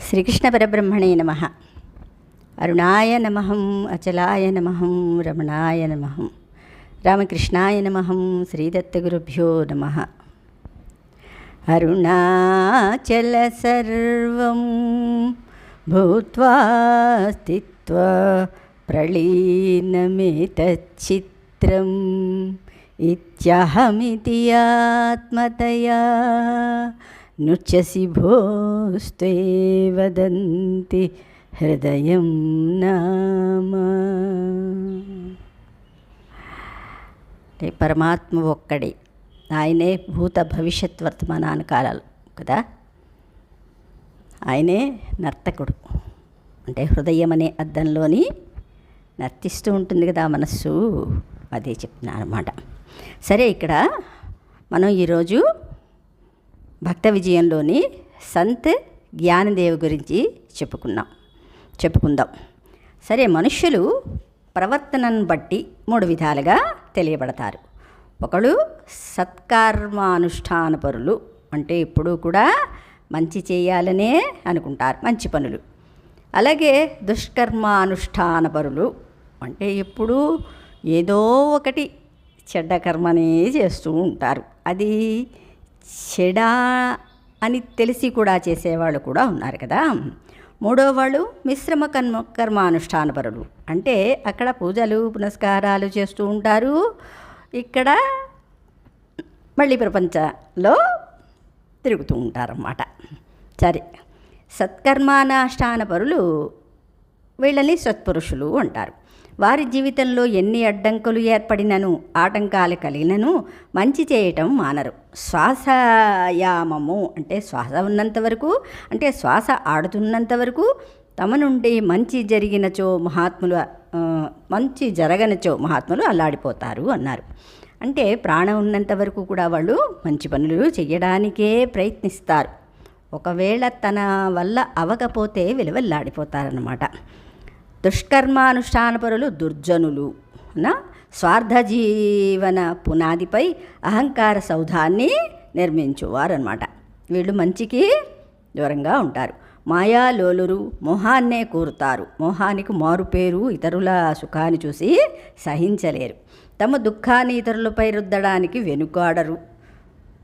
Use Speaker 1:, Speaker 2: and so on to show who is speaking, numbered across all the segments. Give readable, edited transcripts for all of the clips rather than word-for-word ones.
Speaker 1: శ్రీకృష్ణ పరబ్రహ్మణే నమః. అరుణాయ నమః, అచలాయ నమః, రమణాయ నమః, రామకృష్ణాయ నమః, శ్రీదత్తగురుభ్యో నమః. అరుణాచల సర్వం భూత్వా స్థిత్వా ప్రళీనమేతచ్చిత్రం ఇత్యహమితి ఆత్మతయా నృత్యసి భోస్తే వదంతి హృదయం నామ. పరమాత్మ ఒక్కడే, ఆయనే భూత భవిష్యత్ వర్తమానాన కాలాలు కదా. ఆయనే నర్తకుడు, అంటే హృదయం అనే అద్దంలోని నర్తిస్తూ ఉంటుంది కదా మనస్సు, అదే చెప్తున్నాను అన్నమాట. సరే, ఇక్కడ మనం ఈరోజు భక్త విజయంలోని సంత్ జ్ఞానదేవ్ గురించి చెప్పుకుందాం. సరే, మనుష్యులు ప్రవర్తనను బట్టి 3 విధాలుగా తెలియబడతారు. ఒకడు సత్కర్మానుష్ఠానపరులు, అంటే ఎప్పుడూ కూడా మంచి చేయాలనే అనుకుంటారు, మంచి పనులు. అలాగే దుష్కర్మానుష్ఠానపరులు, అంటే ఎప్పుడూ ఏదో ఒకటి చెడ్డ కర్మనే చేస్తూ ఉంటారు. అది చెడ అని తెలిసి కూడా చేసేవాళ్ళు కూడా ఉన్నారు కదా. 3వ వాళ్ళు మిశ్రమ కర్మానుష్ఠానపరులు, అంటే అక్కడ పూజలు పునస్కారాలు చేస్తూ ఉంటారు, ఇక్కడ మళ్ళీ ప్రపంచంలో తిరుగుతూ ఉంటారన్నమాట. సరే, సత్కర్మానుష్ఠానపరులు వీళ్ళని సత్పురుషులు అంటారు. వారి జీవితంలో ఎన్ని అడ్డంకులు ఏర్పడినను, ఆటంకాలు కలిగినను మంచి చేయటం మానరు. శ్వాసయామము, అంటే శ్వాస ఉన్నంత వరకు, అంటే శ్వాస ఆడుతున్నంత వరకు తమ నుండి మంచి జరగనచో మహాత్ములు అల్లాడిపోతారు అన్నారు. అంటే ప్రాణం ఉన్నంత వరకు కూడా వాళ్ళు మంచి పనులు చేయడానికే ప్రయత్నిస్తారు. ఒకవేళ తన వల్ల అవకపోతే విలువల్లాడిపోతారన్నమాట. దుష్కర్మానుష్ఠానపరులు దుర్జనులు, స్వార్థ జీవన పునాదిపై అహంకార సౌధాన్ని నిర్మించువారన్నమాట. వీళ్ళు మంచికి దూరంగా ఉంటారు. మాయాలోలురు, మోహాన్నే కోరుతారు. మోహానికి మారుపేరు ఇతరుల సుఖాన్ని చూసి సహించలేరు. తమ దుఃఖాన్ని ఇతరులపై రుద్దడానికి వెనుకాడరు.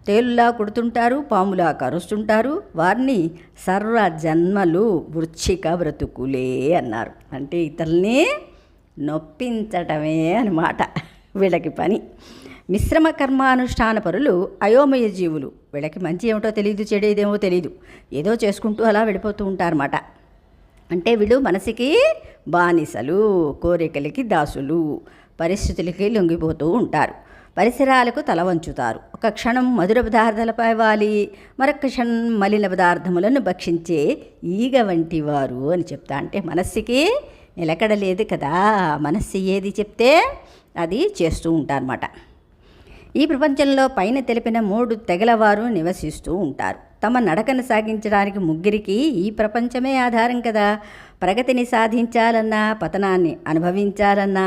Speaker 1: తేలులా కుడుతుంటారు, పాములా కరుస్తుంటారు. వారిని సర్వ జన్మలు వృచ్చిక బ్రతుకులే అన్నారు. అంటే ఇతరుల్ని నొప్పించటమే అన్నమాట వీళ్ళకి పని. మిశ్రమ కర్మానుష్ఠాన పరులు అయోమయ జీవులు. వీళ్ళకి మంచి ఏమిటో తెలియదు, చెడేదేమో తెలియదు, ఏదో చేసుకుంటూ అలా వెళ్ళిపోతూ ఉంటారన్నమాట. అంటే వీళ్ళు మనసుకి బానిసలు, కోరికలకి దాసులు, పరిస్థితులకి లొంగిపోతూ ఉంటారు. పరిసరాలకు తల వంచుతారు. ఒక క్షణం మధుర పదార్థాలపై వాలి, మరొక క్షణం మలిన పదార్థములను భక్షించే ఈగ వంటి వారు అని చెప్తా. అంటే మనస్సుకి నిలకడలేదు కదా, మనస్సు ఏది చెప్తే అది చేస్తూ ఉంటారన్నమాట. ఈ ప్రపంచంలో పైన తెలిపిన 3 తెగల వారు నివసిస్తూ ఉంటారు. తమ నడకను సాగించడానికి ముగ్గురికి ఈ ప్రపంచమే ఆధారం కదా. ప్రగతిని సాధించాలన్నా, పతనాన్ని అనుభవించాలన్నా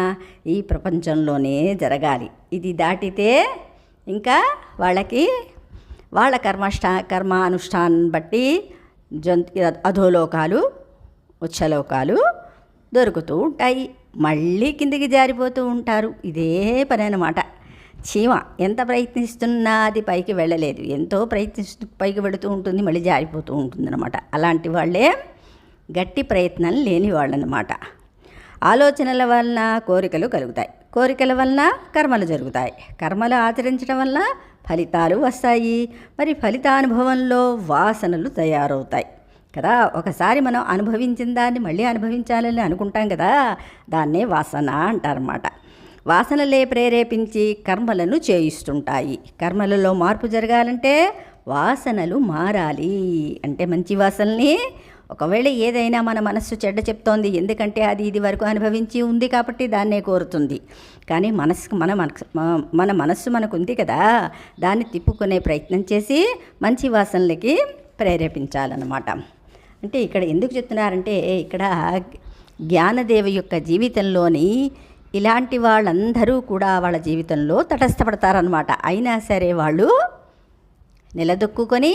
Speaker 1: ఈ ప్రపంచంలోనే జరగాలి. ఇది దాటితే ఇంకా వాళ్ళకి వాళ్ళ కర్మానుష్ఠానం బట్టి అధోలోకాలు, ఉచ్చలోకాలు దొరుకుతూ ఉంటాయి. మళ్ళీ కిందికి జారిపోతూ ఉంటారు. ఇదే పని అన్నమాట. చీమ ఎంత ప్రయత్నిస్తున్నా అది పైకి వెళ్ళలేదు. ఎంతో ప్రయత్నిస్తూ పైకి వెళుతూ ఉంటుంది, మళ్ళీ జారిపోతూ ఉంటుంది అన్నమాట. అలాంటి వాళ్ళే గట్టి ప్రయత్నం లేని వాళ్ళనమాట. ఆలోచనల వలన కోరికలు కలుగుతాయి, కోరికల వలన కర్మలు జరుగుతాయి, కర్మలు ఆచరించడం వల్ల ఫలితాలు వస్తాయి. మరి ఫలితానుభవంలో వాసనలు తయారవుతాయి కదా. ఒకసారి మనం అనుభవించిన దాన్ని మళ్ళీ అనుభవించాలని అనుకుంటాం కదా, దాన్నే వాసన అంటారన్నమాట. వాసనలే ప్రేరేపించి కర్మలను చేయిస్తుంటాయి. కర్మలలో మార్పు జరగాలంటే వాసనలు మారాలి. అంటే మంచి వాసనల్ని, ఒకవేళ ఏదైనా మన మనస్సు చెడ్డ చెప్తోంది, ఎందుకంటే అది ఇది వరకు అనుభవించి ఉంది కాబట్టి దాన్నే కోరుతుంది. కానీ మన మనస్సు మనకుంది కదా, దాన్ని తిప్పుకునే ప్రయత్నం చేసి మంచి వాసనలకి ప్రేరేపించాలన్నమాట. అంటే ఇక్కడ ఎందుకు చెప్తున్నారంటే, ఇక్కడ జ్ఞానదేవి యొక్క జీవితంలోని ఇలాంటి వాళ్ళందరూ కూడా వాళ్ళ జీవితంలో తటస్థపడతారనమాట. అయినా సరే వాళ్ళు నిలదొక్కుని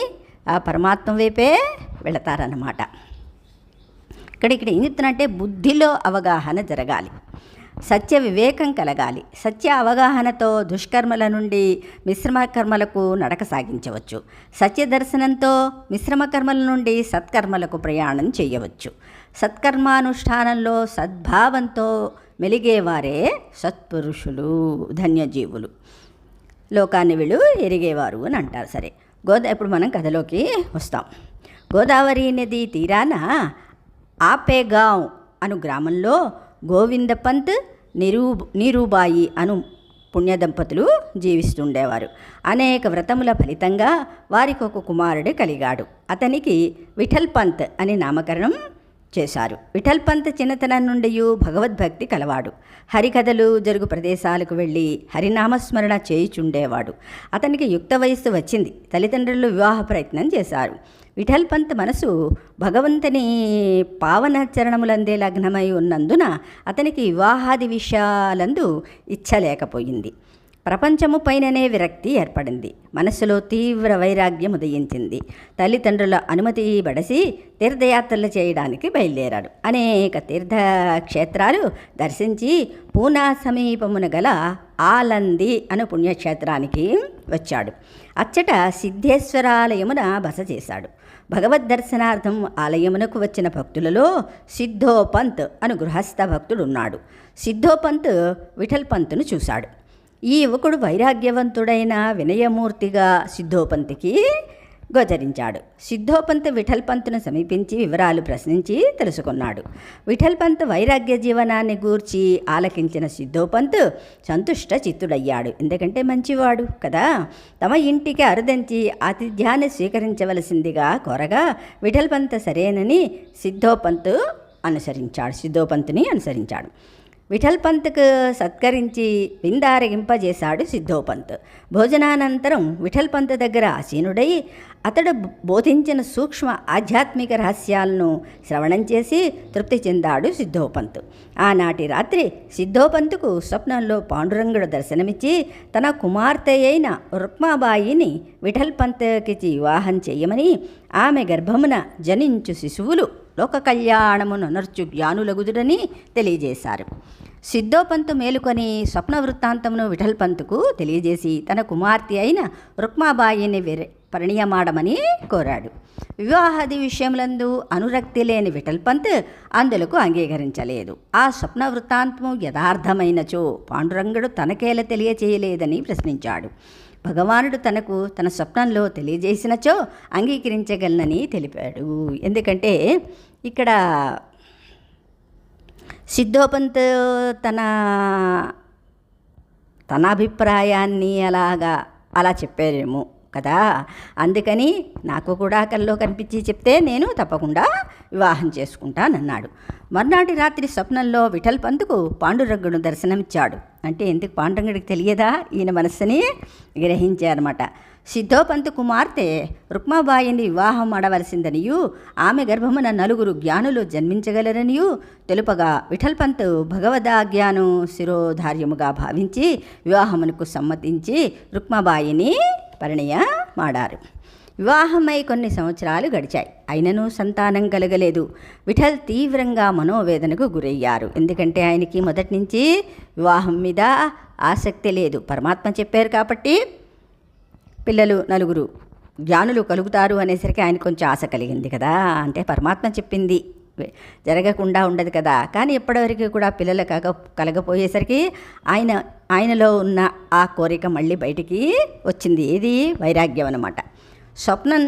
Speaker 1: ఆ పరమాత్మ వైపే వెళతారన్నమాట. ఇక్కడ ఏం చెప్తున్నట్టే బుద్ధిలో అవగాహన జరగాలి, సత్య వివేకం కలగాలి. సత్య అవగాహనతో దుష్కర్మల నుండి మిశ్రమ కర్మలకు నడక సాగించవచ్చు. సత్య దర్శనంతో మిశ్రమ కర్మల నుండి సత్కర్మలకు ప్రయాణం చేయవచ్చు. సత్కర్మానుష్ఠానంలో సద్భావంతో మెలిగేవారే సత్పురుషులు, ధన్యజీవులు, లోకాన్ని వీళ్ళు ఎరిగేవారు అని అంటారు. సరే, ఇప్పుడు మనం కథలోకి వస్తాం. గోదావరి నది తీరాన ఆపేగావ్ అను గ్రామంలో గోవిందపంత్, నీరూబాయి అను పుణ్యదంపతులు జీవిస్తుండేవారు. అనేక వ్రతముల ఫలితంగా వారికి ఒక కుమారుడు కలిగాడు. అతనికి విఠల్ పంత్ అని నామకరణం చేశారు. విఠల్ పంత్ చిన్నతనం నుండి భగవద్భక్తి కలవాడు. హరికథలు జరుగు ప్రదేశాలకు వెళ్ళి హరినామస్మరణ చేయుచుండేవాడు. అతనికి యుక్త వయస్సు వచ్చింది. తల్లిదండ్రులు వివాహ ప్రయత్నం చేశారు. విఠల్ పంత్ మనసు భగవంతుని పావన చరణములందే లగ్నమై ఉన్నందున అతనికి వివాహాది విషయాలందు ఇచ్చలేకపోయింది. ప్రపంచము పైననే విరక్తి ఏర్పడింది. మనస్సులో తీవ్ర వైరాగ్యం ఉదయించింది. తల్లిదండ్రుల అనుమతి బడసి తీర్థయాత్రలు చేయడానికి బయలుదేరాడు. అనేక తీర్థక్షేత్రాలు దర్శించి పూనా సమీపమున గల ఆలంది అను పుణ్యక్షేత్రానికి వచ్చాడు. అచ్చట సిద్ధేశ్వరాలయమున బస చేశాడు. భగవద్ దర్శనార్థం ఆలయమునకు వచ్చిన భక్తులలో సిద్ధోపంత్ అను గృహస్థ భక్తుడున్నాడు. సిద్ధోపంత్ విఠల్ పంత్ను చూశాడు. ఈ యువకుడు వైరాగ్యవంతుడైన వినయమూర్తిగా సిద్ధోపంత్కి గోచరించాడు. సిద్ధోపంత్ విఠల్ పంత్ను సమీపించి వివరాలు ప్రశ్నించి తెలుసుకున్నాడు. విఠల్ పంత్ వైరాగ్య జీవనాన్ని గూర్చి ఆలకించిన సిద్ధోపంత్ సంతుష్ట చిత్తుడయ్యాడు. ఎందుకంటే మంచివాడు కదా. తమ ఇంటికి అరుదంచి ఆతిథ్యాన్ని స్వీకరించవలసిందిగా కోరగా విఠల్ పంత్ సరేనని సిద్ధోపంత్ని అనుసరించాడు. విఠల్ పంత్కు సత్కరించి విందారగింపజేశాడు సిద్ధోపంత్. భోజనానంతరం విఠల్ పంత్ దగ్గర ఆసీనుడై అతడు బోధించిన సూక్ష్మ ఆధ్యాత్మిక రహస్యాలను శ్రవణం చేసి తృప్తి చెందాడు సిద్ధోపంత్. ఆనాటి రాత్రి సిద్ధోపంత్కు స్వప్నంలో పాండురంగుడు దర్శనమిచ్చి తన కుమార్తె అయిన రుక్మాబాయిని విఠల్ పంత్కి వివాహం చేయమని, ఆమె గర్భమున జనించు శిశువులు లోక కళ్యాణమును నర్చు జ్ఞానులగుదురని తెలియజేశారు. సిద్ధోపంత్ మేలుకొని స్వప్న వృత్తాంతమును విఠల్ పంత్కు తెలియజేసి తన కుమార్తె అయిన రుక్మాబాయిని పరిణయమాడమని కోరాడు. వివాహాది విషయములందు అనురక్తి లేని విఠల్ పంత్ అందులకు అంగీకరించలేదు. ఆ స్వప్న వృత్తాంతము యథార్థమైనచో పాండురంగుడు తనకేల తెలియచేయలేదని ప్రశ్నించాడు. భగవానుడు తనకు తన స్వప్నంలో తెలియజేసినచో అంగీకరించగలనని తెలిపాడు. ఎందుకంటే ఇక్కడ సిద్ధోపంత్ తన అభిప్రాయాన్ని అలా చెప్పారేమో కదా. అందుకని నాకు కూడా కల్లో కనిపించి చెప్తే నేను తప్పకుండా వివాహం చేసుకుంటానన్నాడు. మర్నాటి రాత్రి స్వప్నంలో విఠల్ పంత్కు పాండురంగుడు దర్శనమిచ్చాడు. అంటే ఎందుకు పాండురంగుడికి తెలియదా? ఈయన మనస్సుని గ్రహించారన్నమాట. సిద్ధోపంత్ కుమార్తె రుక్మాబాయిని వివాహం ఆడవలసిందనియు, ఆమె గర్భమున 4 జ్ఞానులు జన్మించగలరనియు తెలుపగా విఠల్ పంత్ భగవదాజ్ఞాను శిరోధార్యముగా భావించి వివాహమునకు సమ్మతించి రుక్మాబాయిని పరిణయమాడారు. వివాహమై కొన్ని సంవత్సరాలు గడిచాయి. అయినను సంతానం కలగలేదు. విఠల్ తీవ్రంగా మనోవేదనకు గురయ్యారు. ఎందుకంటే ఆయనకి మొదటి నుంచి వివాహం మీద ఆసక్తి లేదు. పరమాత్మ చెప్పారు కాబట్టి పిల్లలు 4 జ్ఞానులు కలుగుతారు అనేసరికి ఆయన కొంచెం ఆశ కలిగింది కదా. అంటే పరమాత్మ చెప్పింది జరగకుండా ఉండదు కదా. కానీ ఎప్పటివరకు కూడా పిల్లలు కలగపోయేసరికి ఆయనలో ఉన్న ఆ కోరిక మళ్ళీ బయటికి వచ్చింది. ఏది? వైరాగ్యం అన్నమాట. స్వప్నం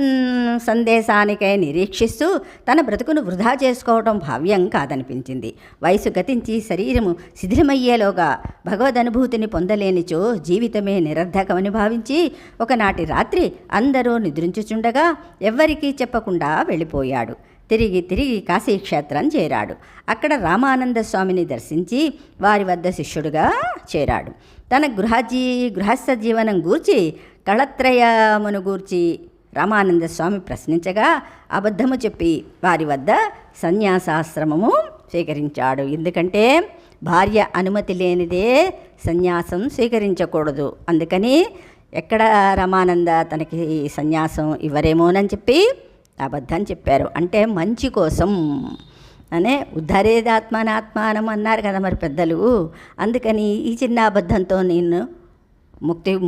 Speaker 1: సందేశానికై నిరీక్షిస్తూ తన బ్రతుకును వృధా చేసుకోవడం భావ్యం కాదనిపించింది. వయసు గతించి శరీరము శిథిలమయ్యేలోగా భగవదనుభూతిని పొందలేనిచో జీవితమే నిరర్ధకమని భావించి ఒకనాటి రాత్రి అందరూ నిద్రించుచుండగా ఎవ్వరికీ చెప్పకుండా వెళ్ళిపోయాడు. తిరిగి కాశీక్షేత్రం చేరాడు. అక్కడ రామానంద స్వామిని దర్శించి వారి వద్ద శిష్యుడుగా చేరాడు. తన గృహస్థ జీవనం గూర్చి కళత్రయమును గూర్చి రామానంద స్వామి ప్రశ్నించగా అబద్ధము చెప్పి వారి వద్ద సన్యాసాశ్రమము స్వీకరించాడు. ఎందుకంటే భార్య అనుమతి లేనిదే సన్యాసం స్వీకరించకూడదు. అందుకని ఎక్కడ రామానంద తనకి సన్యాసం ఇవ్వరేమోనని చెప్పి అబద్ధం చెప్పారు. అంటే మంచి కోసం అనే ఉద్ధరేదాత్మానాత్మానం అన్నారు కదా మరి పెద్దలు. అందుకని ఈ చిన్న అబద్ధంతో నేను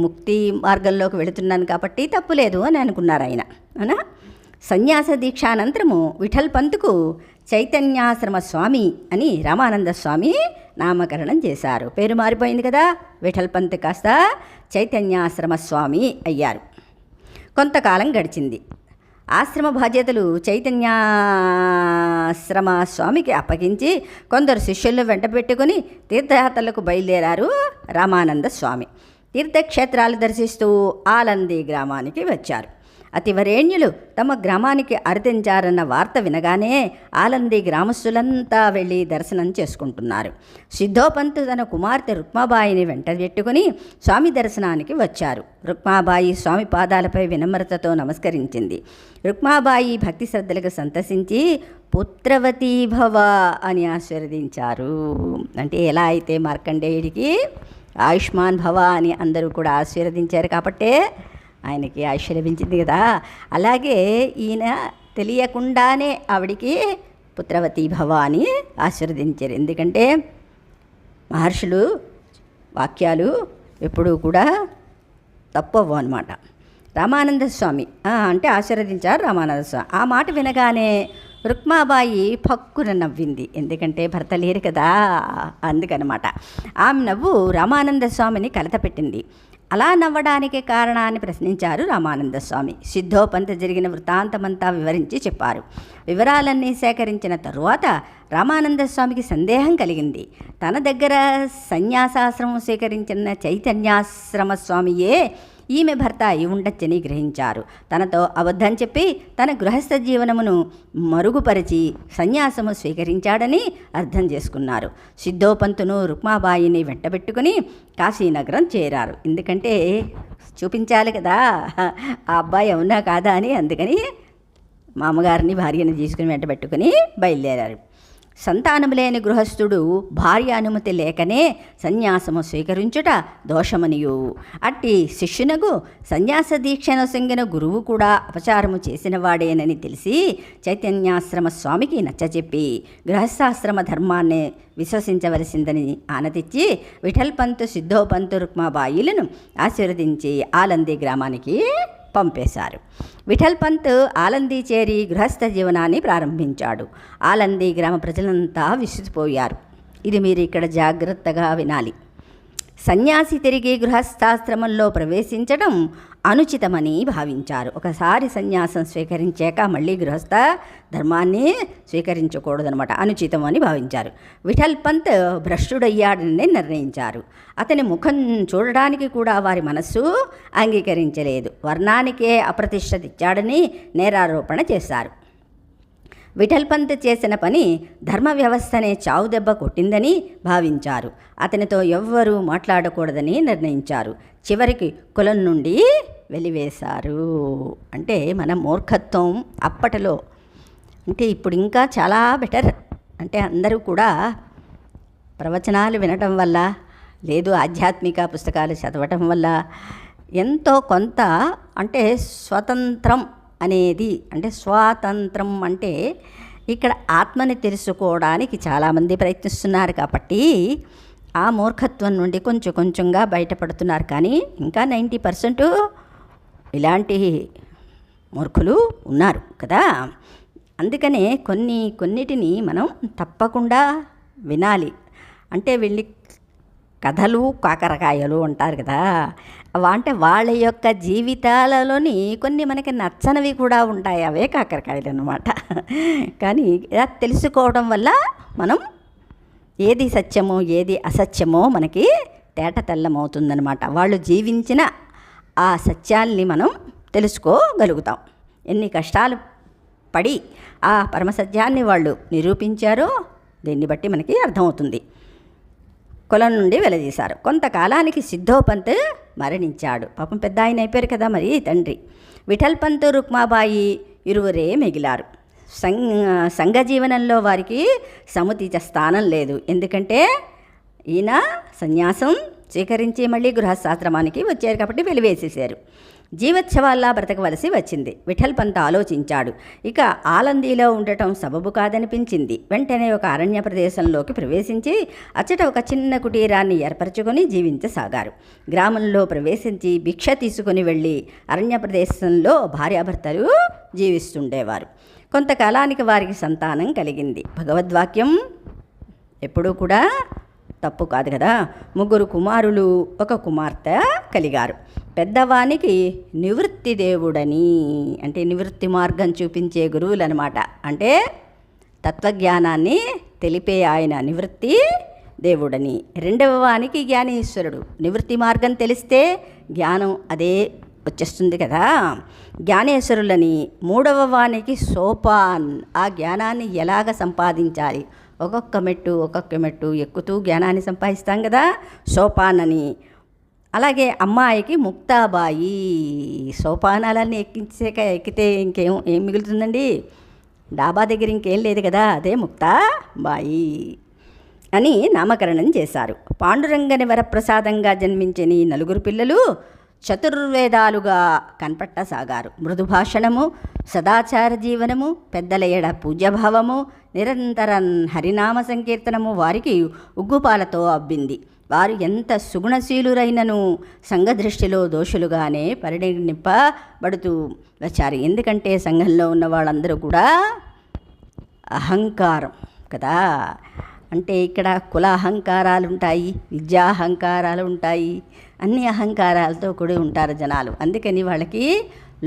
Speaker 1: ముక్తి మార్గంలోకి వెళుతున్నాను కాబట్టి తప్పులేదు అని అనుకున్నారు ఆయన. అనా సన్యాస దీక్షానంతరము విఠల్ పంత్కు చైతన్యాశ్రమ స్వామి అని రామానంద స్వామి నామకరణం చేశారు. పేరు మారిపోయింది కదా, విఠల్ పంత్ కాస్త చైతన్యాశ్రమ స్వామి అయ్యారు. కొంతకాలం గడిచింది. ఆశ్రమ బాధ్యతలు చైతన్యాశ్రమ స్వామికి అప్పగించి కొందరు శిష్యులను వెంట పెట్టుకుని తీర్థయాత్రలకు బయలుదేరారు రామానంద స్వామి. తీర్థక్షేత్రాలు దర్శిస్తూ ఆలంది గ్రామానికి వచ్చారు. అతివరేణ్యులు తమ గ్రామానికి అర్థించారన్న వార్త వినగానే ఆలంది గ్రామస్తులంతా వెళ్ళి దర్శనం చేసుకుంటున్నారు. సిద్ధోపంత్ తన కుమార్తె రుక్మాబాయిని వెంట పెట్టుకుని స్వామి దర్శనానికి వచ్చారు. రుక్మాబాయి స్వామి పాదాలపై వినమ్రతతో నమస్కరించింది. రుక్మాబాయి భక్తి శ్రద్ధలకు సంతసించి పుత్రవతీ భవ అని ఆశీర్వదించారు. అంటే ఎలా అయితే మార్కండేయుడికి ఆయుష్మాన్ భవ అని అందరూ కూడా ఆశీర్వదించారు కాబట్టే ఆయనకి ఆయుష్ లభించింది కదా, అలాగే ఈయన తెలియకుండానే ఆవిడికి పుత్రవతీ భవ అని ఆశీర్వదించారు. ఎందుకంటే మహర్షులు వాక్యాలు ఎప్పుడూ కూడా తప్పవు అన్నమాట. రామానంద స్వామి అంటే ఆశీర్వదించారు రామానంద స్వామి. ఆ మాట వినగానే రుక్మాబాయి పక్కున నవ్వింది. ఎందుకంటే భర్త లేరు కదా, అందుకనమాట. ఆమె నవ్వు రామానంద స్వామిని కలతపెట్టింది. అలా నవ్వడానికి కారణాన్ని ప్రశ్నించారు రామానంద స్వామి. సిద్ధోపంత్ జరిగిన వృత్తాంతమంతా వివరించి చెప్పారు. వివరాలన్నీ సేకరించిన తరువాత రామానంద స్వామికి సందేహం కలిగింది. తన దగ్గర సన్యాసాశ్రమం స్వీకరించిన చైతన్యాశ్రమ స్వామియే ఈమె భర్త అయి ఉండొచ్చని గ్రహించారు. తనతో అబద్ధం చెప్పి తన గృహస్థ జీవనమును మరుగుపరిచి సన్యాసము స్వీకరించాడని అర్థం చేసుకున్నారు. సిద్ధోపంతును రుక్మాబాయిని వెంటబెట్టుకుని కాశీనగరం చేరారు. ఎందుకంటే చూపించాలి కదా ఆ అబ్బాయి అవునా కాదా అని. అందుకని మామగారిని భార్యను తీసుకుని వెంటబెట్టుకుని బయలుదేరారు. సంతానము లేని గృహస్థుడు భార్య అనుమతి లేకనే సన్యాసము స్వీకరించుట దోషమనియు, అట్టి శిష్యునకు సన్యాస దీక్షను సంగిన గురువు కూడా అపచారము చేసిన వాడేనని తెలిసి చైతన్యాశ్రమ స్వామికి నచ్చచెప్పి గృహస్థాశ్రమ ధర్మాన్ని విశ్వసించవలసిందని ఆనతిచ్చి విఠల్ పంత్ సిద్ధోపంత్ రుక్మాబాయిలను ఆశీర్వదించి ఆలంది గ్రామానికి పంపేశారు. విఠల్ పంత్ ఆలంది చేరి గృహస్థ జీవనాన్ని ప్రారంభించాడు. ఆలంది గ్రామ ప్రజలంతా విసిపోయారు. ఇది మీరు ఇక్కడ జాగ్రత్తగా వినాలి. సన్యాసి తిరిగి గృహస్థాశ్రమంలో ప్రవేశించడం అనుచితమని భావించారు. ఒకసారి సన్యాసం స్వీకరించాక మళ్ళీ గృహస్థ ధర్మాన్ని స్వీకరించకూడదనమాట, అనుచితం అని భావించారు. విఠల్ పంత్ భ్రష్టుడయ్యాడని నిర్ణయించారు. అతని ముఖం చూడడానికి కూడా వారి మనస్సు అంగీకరించలేదు. వర్ణానికే అప్రతిష్ట తెచ్చాడని నేరారోపణ చేశారు. విఠల్ పంత్ చేసిన పని ధర్మ వ్యవస్థనే చావు దెబ్బ కొట్టిందని భావించారు. అతనితో ఎవ్వరూ మాట్లాడకూడదని నిర్ణయించారు. చివరికి కులం నుండి వెలివేశారు. అంటే మన మూర్ఖత్వం అప్పటిలో, అంటే ఇప్పుడు ఇంకా చాలా బెటర్. అంటే అందరూ కూడా ప్రవచనాలు వినటం వల్ల, లేదు ఆధ్యాత్మిక పుస్తకాలు చదవటం వల్ల ఎంతో కొంత అంటే స్వతంత్రం అనేది, అంటే స్వాతంత్రం అంటే ఇక్కడ ఆత్మని తెలుసుకోవడానికి చాలామంది ప్రయత్నిస్తున్నారు. కాబట్టి ఆ మూర్ఖత్వం నుండి కొంచెం కొంచెంగా బయటపడుతున్నారు. కానీ ఇంకా 90% ఇలాంటి మూర్ఖులు ఉన్నారు కదా. అందుకనే కొన్నిటిని మనం తప్పకుండా వినాలి. అంటే వీళ్ళి కథలు కాకరకాయలు అంటారు కదా, అంటే వాళ్ళ యొక్క జీవితాలలోని కొన్ని మనకి నచ్చనివి కూడా ఉంటాయి. అవే కాకరకాయలు అన్నమాట. కానీ ఇలా తెలుసుకోవడం వల్ల మనం ఏది సత్యమో ఏది అసత్యమో మనకి తేటతెల్లమవుతుందన్నమాట. వాళ్ళు జీవించిన ఆ సత్యాల్ని మనం తెలుసుకోగలుగుతాం. ఎన్ని కష్టాలు పడి ఆ పరమసత్యాన్ని వాళ్ళు నిరూపించారో దీన్ని బట్టి మనకి అర్థమవుతుంది. కులం నుండి వెలదీశారు. కొంతకాలానికి సిద్ధోపంత్ మరణించాడు. పాపం పెద్ద ఆయన అయిపోయారు కదా మరి తండ్రి. విఠల్ పంత్ రుక్మాబాయి ఇరువురే మిగిలారు. సంఘ జీవనంలో వారికి సముచిత స్థానం లేదు. ఎందుకంటే ఈయన సన్యాసం స్వీకరించి మళ్ళీ గృహస్థాశ్రమానికి వచ్చారు కాబట్టి వెలివేసేశారు. జీవోత్సవాల్లా బ్రతకవలసి వచ్చింది. విఠల్ పంత్ ఆలోచించాడు. ఇక ఆలందీలో ఉండటం సబబు కాదనిపించింది. వెంటనే ఒక అరణ్య ప్రదేశంలోకి ప్రవేశించి అచ్చట ఒక చిన్న కుటీరాన్ని ఏర్పరచుకొని జీవించసాగారు. గ్రామంలో ప్రవేశించి భిక్ష తీసుకుని వెళ్ళి అరణ్య ప్రదేశంలో భార్యాభర్తలు జీవిస్తుండేవారు. కొంతకాలానికి వారికి సంతానం కలిగింది. భగవద్వాక్యం ఎప్పుడూ కూడా తప్పు కాదు కదా. 3 కుమారులు, 1 కుమార్తె కలిగారు. పెద్దవానికి నివృత్తి దేవుడని, అంటే నివృత్తి మార్గం చూపించే గురువులు అనమాట. అంటే తత్వజ్ఞానాన్ని తెలిపే ఆయన నివృత్తి దేవుడని. 2వ వానికి జ్ఞానేశ్వరుడు. నివృత్తి మార్గం తెలిస్తే జ్ఞానం అదే వచ్చేస్తుంది కదా, జ్ఞానేశ్వరులని. 3వ వానికి సోపాన్, ఆ జ్ఞానాన్ని ఎలాగ సంపాదించాలి, ఒక్కొక్క మెట్టు ఎక్కుతూ జ్ఞానాన్ని సంపాదిస్తాం కదా, సోపాన్ అని. అలాగే అమ్మాయికి ముక్తాబాయి. సోపానాలన్నీ ఎక్కితే ఏం మిగులుతుందండి, డాబా దగ్గర ఇంకేం లేదు కదా, అదే ముక్తాబాయి అని నామకరణం చేశారు. పాండురంగని వరప్రసాదంగా జన్మించిన ఈ 4 పిల్లలు చతుర్వేదాలుగా కనపట్టసాగారు. మృదుభాషణము, సదాచార జీవనము, పెద్దల ఎడ పూజ్యభావము, నిరంతరం హరినామ సంకీర్తనము వారికి ఉగ్గుపాలతో అబ్బింది. వారు ఎంత సుగుణశీలురైనను సంఘదృష్టిలో దోషులుగానే పరిగణింపబడుతూ వచ్చారు. ఎందుకంటే సంఘంలో ఉన్న వాళ్ళందరూ కూడా అహంకారం కదా. అంటే ఇక్కడ కుల అహంకారాలు ఉంటాయి, విద్యాహంకారాలు ఉంటాయి, అన్ని అహంకారాలతో కూడి ఉంటారు జనాలు. అందుకని వాళ్ళకి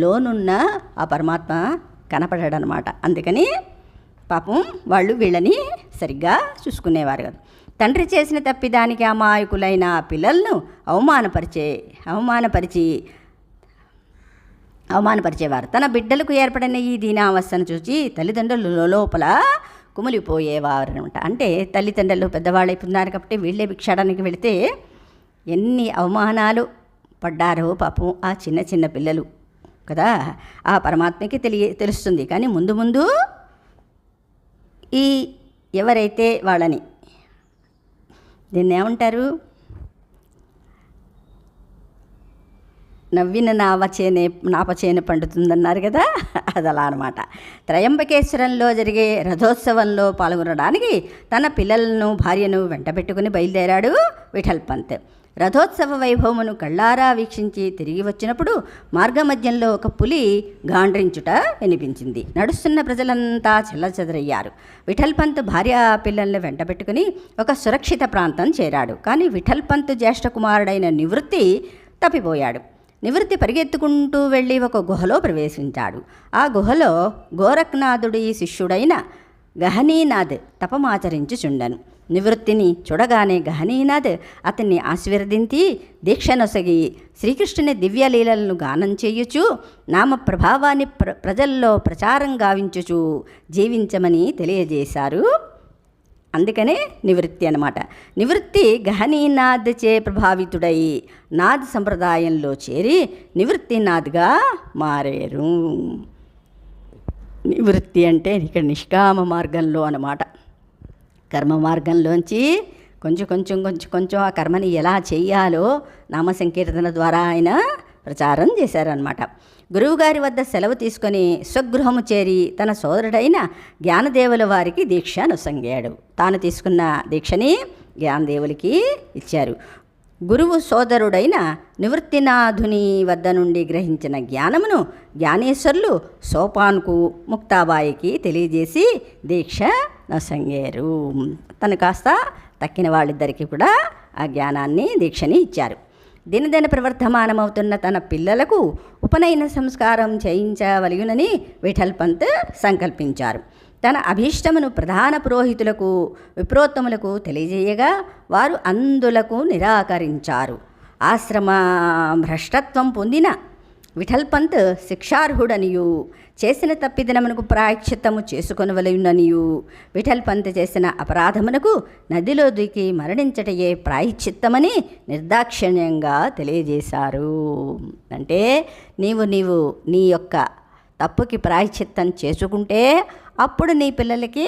Speaker 1: లోనున్న ఆ పరమాత్మ కనపడాడనమాట. అందుకని పాపం వాళ్ళు వీళ్ళని సరిగ్గా చూసుకునేవారు కదా. తండ్రి చేసిన తప్పిదానికి అమాయకులైన పిల్లలను అవమానపరిచేవారు. తన బిడ్డలకు ఏర్పడిన ఈ దీనావస్థను చూసి తల్లిదండ్రులు లోపల కుమిలిపోయేవారు అనమాట. అంటే తల్లిదండ్రులు పెద్దవాళ్ళు అయిపోతున్నారు కాబట్టి వీళ్ళే భిక్షాడానికి వెళితే ఎన్ని అవమానాలు పడ్డారో పాపం ఆ చిన్న చిన్న పిల్లలు కదా. ఆ పరమాత్మకి తెలుస్తుంది. కానీ ముందు ఈ ఎవరైతే వాళ్ళని, దీన్ని ఏమంటారు, నవ్విన నాపచేనే పండుతుందన్నారు కదా, అది అలా అనమాట. త్రయంబకేశ్వరంలో జరిగే రథోత్సవంలో పాల్గొనడానికి తన పిల్లలను భార్యను వెంటబెట్టుకుని బయలుదేరాడు విఠల్ పంత్. రథోత్సవ వైభవమును కళ్ళారా వీక్షించి తిరిగి వచ్చినప్పుడు మార్గమధ్యంలో ఒక పులి గాండ్రించుట వినిపించింది. నడుస్తున్న ప్రజలంతా చెల్లచెదరయ్యారు. విఠల్ పంత్ భార్య పిల్లల్ని వెంటబెట్టుకుని ఒక సురక్షిత ప్రాంతం చేరాడు. కానీ విఠల్ పంత్ జ్యేష్ఠ కుమారుడైన నివృత్తి తప్పిపోయాడు. నివృత్తి పరిగెత్తుకుంటూ వెళ్ళి ఒక గుహలో ప్రవేశించాడు. ఆ గుహలో గోరఖ్నాథుడి శిష్యుడైన గహనీనాథ్ తపమాచరించుచుండెను. నివృత్తిని చూడగానే గహనీనాథ్ అతన్ని ఆశీర్వదించి దీక్షనొసగి శ్రీకృష్ణుని దివ్యలీలలను గానం చేయుచు నామ ప్రభావాన్ని ప్రజల్లో ప్రచారం గావించుచు జీవించమని తెలియజేశారు. అందుకనే నివృత్తి అన్నమాట. నివృత్తి గహనీనాథ్ చే ప్రభావితుడై నాథ్ సంప్రదాయంలో చేరి నివృత్తినాథ్గా మారేరు. నివృత్తి అంటే ఇక్కడ నిష్కామ మార్గంలో అన్నమాట. కర్మ మార్గంలోంచి కొంచెం ఆ కర్మని ఎలా చేయాలో నామ సంకీర్తన ద్వారా ఆయన ప్రచారం చేశారనమాట. గురువుగారి వద్ద సెలవు తీసుకొని స్వగృహము చేరి తన సోదరుడైన జ్ఞానదేవుల వారికి దీక్ష నొసంగాడు. తాను తీసుకున్న దీక్షని జ్ఞానదేవులకి ఇచ్చారు. గురువు సోదరుడైన నివృత్తినాథుని వద్ద నుండి గ్రహించిన జ్ఞానమును జ్ఞానేశ్వరులు సోపాన్కు ముక్తాబాయికి తెలియజేసి దీక్ష నొసంగారు. తను కాస్త తక్కిన వాళ్ళిద్దరికీ కూడా ఆ జ్ఞానాన్ని దీక్షని ఇచ్చారు. దినదిన ప్రవర్ధమానమవుతున్న తన పిల్లలకు ఉపనయన సంస్కారం చేయించవలయునని విఠల్ పంత్ సంకల్పించారు. తన అభీష్టమును ప్రధాన పురోహితులకు విప్రోత్తములకు తెలియజేయగా వారు అందులకు నిరాకరించారు. ఆశ్రమ భ్రష్టత్వం పొందిన విఠల్ పంత్ శిక్షార్హుడనియు చేసిన తప్పిదనమునకు ప్రాయశ్చిత్తము చేసుకొనవలయుననియు విఠల్ పంత్ చేసిన అపరాధమునకు నదిలో దూకి మరణించటయే ప్రాయశ్చిత్తమని నిర్దాక్షిణ్యంగా తెలియజేశారు. అంటే నీవు నీ యొక్క తప్పుకి ప్రాయశ్చిత్తం చేసుకుంటే అప్పుడు నీ పిల్లలకి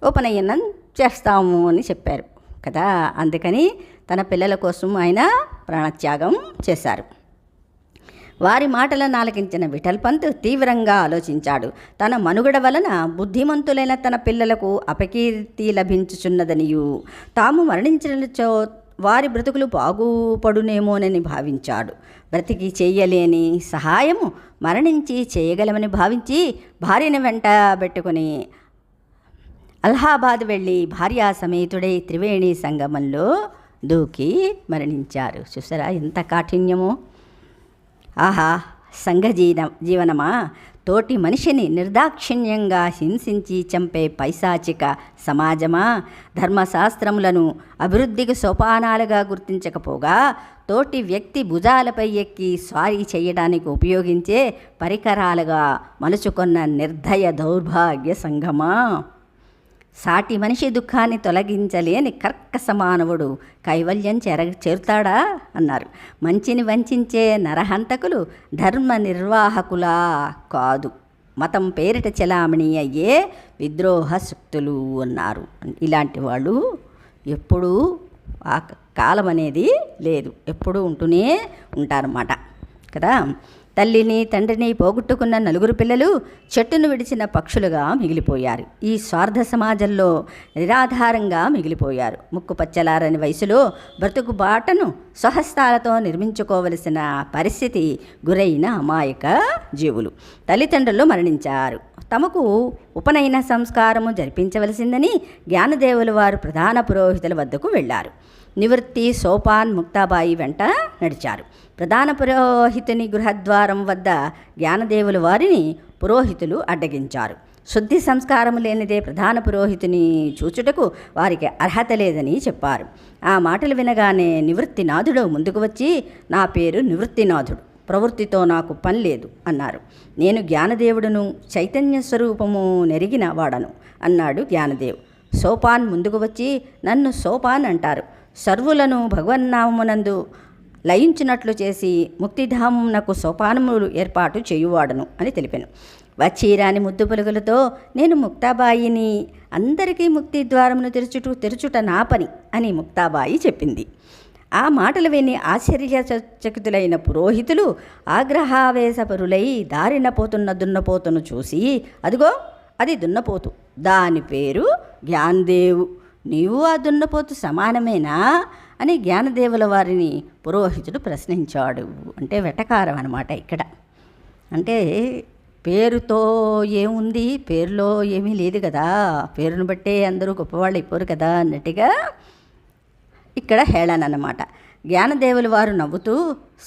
Speaker 1: ఉపనయనం చేస్తాము అని చెప్పారు కదా. అందుకని తన పిల్లల కోసం ఆయన ప్రాణత్యాగం చేశారు. వారి మాటలను ఆలకించిన విఠల్పంత్ తీవ్రంగా ఆలోచించాడు. తన మనుగడ వలన బుద్ధిమంతులైన తన పిల్లలకు అపకీర్తి లభించుచున్నదనియు తాము మరణించినచో వారి బ్రతుకులు బాగుపడునేమోనని భావించాడు. బ్రతికి చేయలేని సహాయము మరణించి చేయగలమని భావించి భార్యను వెంట పెట్టుకుని అలహాబాద్ వెళ్ళి భార్యా సమేతుడై త్రివేణి సంగమంలో దూకి మరణించారు. చూసారా ఎంత కాఠిన్యమో. ఆహా, జీవనమా, తోటి మనిషిని నిర్దాక్షిణ్యంగా హింసించి చంపే పైశాచిక సమాజమా, ధర్మశాస్త్రములను అభివృద్ధికి సోపానాలుగా గుర్తించకపోగా తోటి వ్యక్తి భుజాలపై ఎక్కి స్వారీ చేయడానికి ఉపయోగించే పరికరాలుగా మలుచుకున్న నిర్దయ దౌర్భాగ్య సంఘమా, సాటి మనిషి దుఃఖాన్ని తొలగించలేని కర్కశ మానవుడు కైవల్యం చేరుతాడా అన్నారు. మంచిని వంచే నరహంతకులు ధర్మ నిర్వాహకులా కాదు, మతం పేరిట చెలామణి అయ్యే విద్రోహ శక్తులు అన్నారు. ఇలాంటి వాళ్ళు ఎప్పుడూ ఆ కాలం అనేది లేదు, ఎప్పుడూ ఉంటూనే ఉంటారన్నమాట కదా. తల్లిని తండ్రిని పోగొట్టుకున్న 4 పిల్లలు చెట్టును విడిచిన పక్షులుగా మిగిలిపోయారు. ఈ స్వార్థ సమాజంలో నిరాధారంగా మిగిలిపోయారు. ముక్కు పచ్చలారని వయసులో బ్రతుకు బాటను స్వహస్తాలతో నిర్మించుకోవలసిన పరిస్థితి గురైన అమాయక జీవులు. తల్లిదండ్రులు మరణించారు. తమకు ఉపనయన సంస్కారము జరిపించవలసిందని జ్ఞానదేవులు వారు ప్రధాన పురోహితుల వద్దకు వెళ్ళారు. నివృత్తి, సోపాన్, ముక్తాబాయి వెంట నడిచారు. ప్రధాన పురోహితుని గృహద్వారం వద్ద జ్ఞానదేవుల వారిని పురోహితులు అడ్డగించారు. శుద్ధి సంస్కారం లేనిదే ప్రధాన పురోహితుని చూచుటకు వారికి అర్హత లేదని చెప్పారు. ఆ మాటలు వినగానే నివృత్తినాథుడు ముందుకు వచ్చి, నా పేరు నివృత్తినాథుడు, ప్రవృత్తితో నాకు పని లేదు అన్నారు. నేను జ్ఞానదేవుడును, చైతన్య స్వరూపము నెరిగిన వాడను అన్నాడు జ్ఞానదేవ్. సోపాన్ ముందుకు వచ్చి, నన్ను సోపాన్ అంటారు, సర్వులను భగవన్నామమునందు లయించినట్లు చేసి ముక్తిధామమునకు సోపానములు ఏర్పాటు చేయువాడను అని తెలిపాను. వచ్చీరాని ముద్దు పలుకులతో, నేను ముక్తాబాయిని, అందరికీ ముక్తి ద్వారమును తెరుచుట నా పని అని ముక్తాబాయి చెప్పింది. ఆ మాటలు విని ఆశ్చర్యచకితులైన పురోహితులు ఆగ్రహావేశపరులై దారిన పోతున్న దున్నపోతును చూసి, అదిగో అది దున్నపోతు, దాని పేరు జ్ఞానదేవు, నీవు ఆ దున్నపోతు సమానమేనా అని జ్ఞానదేవుల వారిని పురోహితుడు ప్రశ్నించాడు. అంటే వెటకారం అన్నమాట ఇక్కడ. అంటే పేరుతో ఏముంది, పేరులో ఏమీ లేదు కదా, పేరును బట్టే అందరూ గొప్పవాళ్ళు అయిపోరు కదా అన్నట్టుగా ఇక్కడ హేళన అన్నమాట. జ్ఞానదేవుల వారు నవ్వుతూ,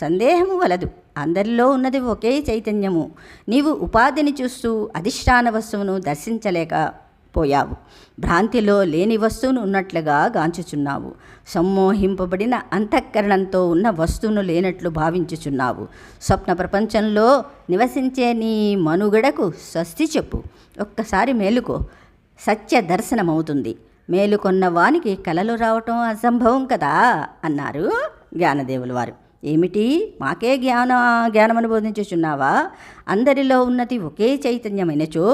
Speaker 1: సందేహము వలదు, అందరిలో ఉన్నది ఒకే చైతన్యము, నీవు ఉపాధిని చూస్తూ అధిష్టాన వస్తువును దర్శించలేకపోయావు, భ్రాంతిలో లేని వస్తువును ఉన్నట్లుగా గాంచుచున్నావు, సమ్మోహింపబడిన అంతఃకరణంతో ఉన్న వస్తువును లేనట్లు భావించుచున్నావు, స్వప్న ప్రపంచంలో నివసించే నీ మనుగడకు స్వస్తి చెప్పు, ఒక్కసారి మేలుకో, సత్య దర్శనమవుతుంది, మేలుకొన్న వానికి కలలు రావటం అసంభవం కదా అన్నారు జ్ఞానదేవుల వారు. ఏమిటి, మాకే జ్ఞానమని బోధించుచున్నావా? అందరిలో ఉన్నది ఒకే చైతన్యమైనచో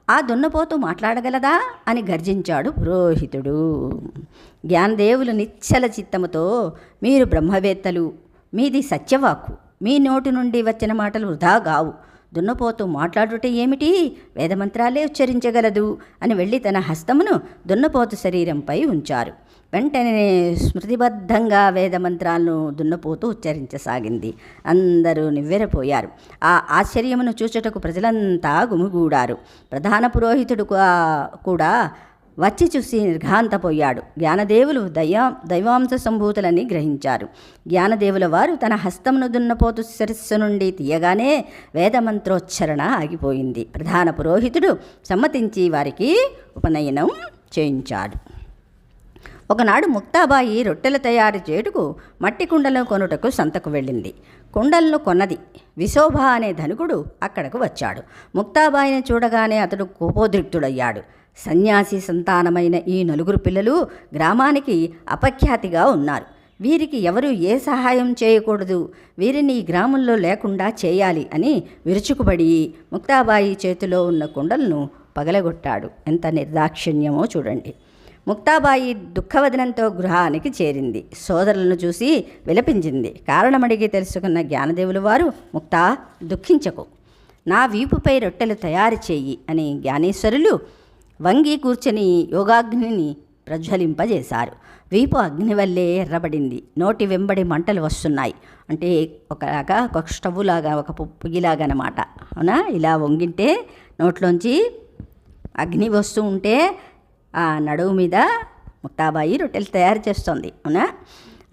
Speaker 1: ఆ దున్నపోతూ మాట్లాడగలదా అని గర్జించాడు పురోహితుడు. జ్ఞానదేవులు నిశ్చల చిత్తముతో, మీరు బ్రహ్మవేత్తలు, మీది సత్యవాక్కు, మీ నోటి నుండి వచ్చిన మాటలు వృధా గావు, దున్నపోతూ మాట్లాడుట ఏమిటి, వేదమంత్రాలే ఉచ్చరించగలదు అని వెళ్ళి తన హస్తమును దున్నపోతు శరీరంపై ఉంచారు. వెంటనే స్మృతిబద్ధంగా వేదమంత్రాలను దున్నపోతూ ఉచ్చరించసాగింది. అందరూ నివ్వెరపోయారు. ఆ ఆశ్చర్యమును చూచుటకు ప్రజలంతా గుమిగూడారు. ప్రధాన పురోహితుడు కూడా వచ్చి చూసి నిర్ఘాంతపోయాడు. జ్ఞానదేవులు దైవాంశ సంభూతులని గ్రహించారు. జ్ఞానదేవుల వారు తన హస్తమును దున్నపోతు శిరస్సు నుండి తీయగానే వేదమంత్రోచ్చరణ ఆగిపోయింది. ప్రధాన పురోహితుడు సమ్మతించి వారికి ఉపనయనం చేయించాడు. ఒకనాడు ముక్తాబాయి రొట్టెలు తయారు చేయుటకు మట్టి కుండలను కొనుటకు సంతకు వెళ్ళింది. కుండలను కొన్నది విశోభ అనే ధనికుడు అక్కడకు వచ్చాడు. ముక్తాబాయిని చూడగానే అతడు కోపోద్రిక్తుడయ్యాడు. సన్యాసి సంతానమైన ఈ 4 పిల్లలు గ్రామానికి అపఖ్యాతిగా ఉన్నారు. వీరికి ఎవరు ఏ సహాయం చేయకూడదు, వీరిని ఈ గ్రామంలో లేకుండా చేయాలి అని విరుచుకుపడి ముక్తాబాయి చేతిలో ఉన్న కుండలను పగలగొట్టాడు. ఎంత నిర్దాక్షిణ్యమో చూడండి. ముక్తాబాయి దుఃఖవదనంతో గృహానికి చేరింది. సోదరులను చూసి విలపించింది. కారణమడిగి తెలుసుకున్న జ్ఞానదేవులు వారు, ముక్తా, దుఃఖించకు, నా వీపుపై రొట్టెలు తయారు చేయి అని జ్ఞానేశ్వరులు వంగి కూర్చొని యోగాగ్నిని ప్రజ్వలింపజేశారు. వీపు అగ్ని వల్లే ఎర్రబడింది. నోటి వెంబడి మంటలు వస్తున్నాయి. అంటే ఒక స్టవ్ లాగా, ఒక పొయ్యిలాగా అన్నమాట. అవునా? ఇలా వంగింటే నోట్లోంచి అగ్ని వస్తూ ఉంటే ఆ నడువు మీద ముక్తాబాయి రొట్టెలు తయారు చేస్తోంది. అవునా?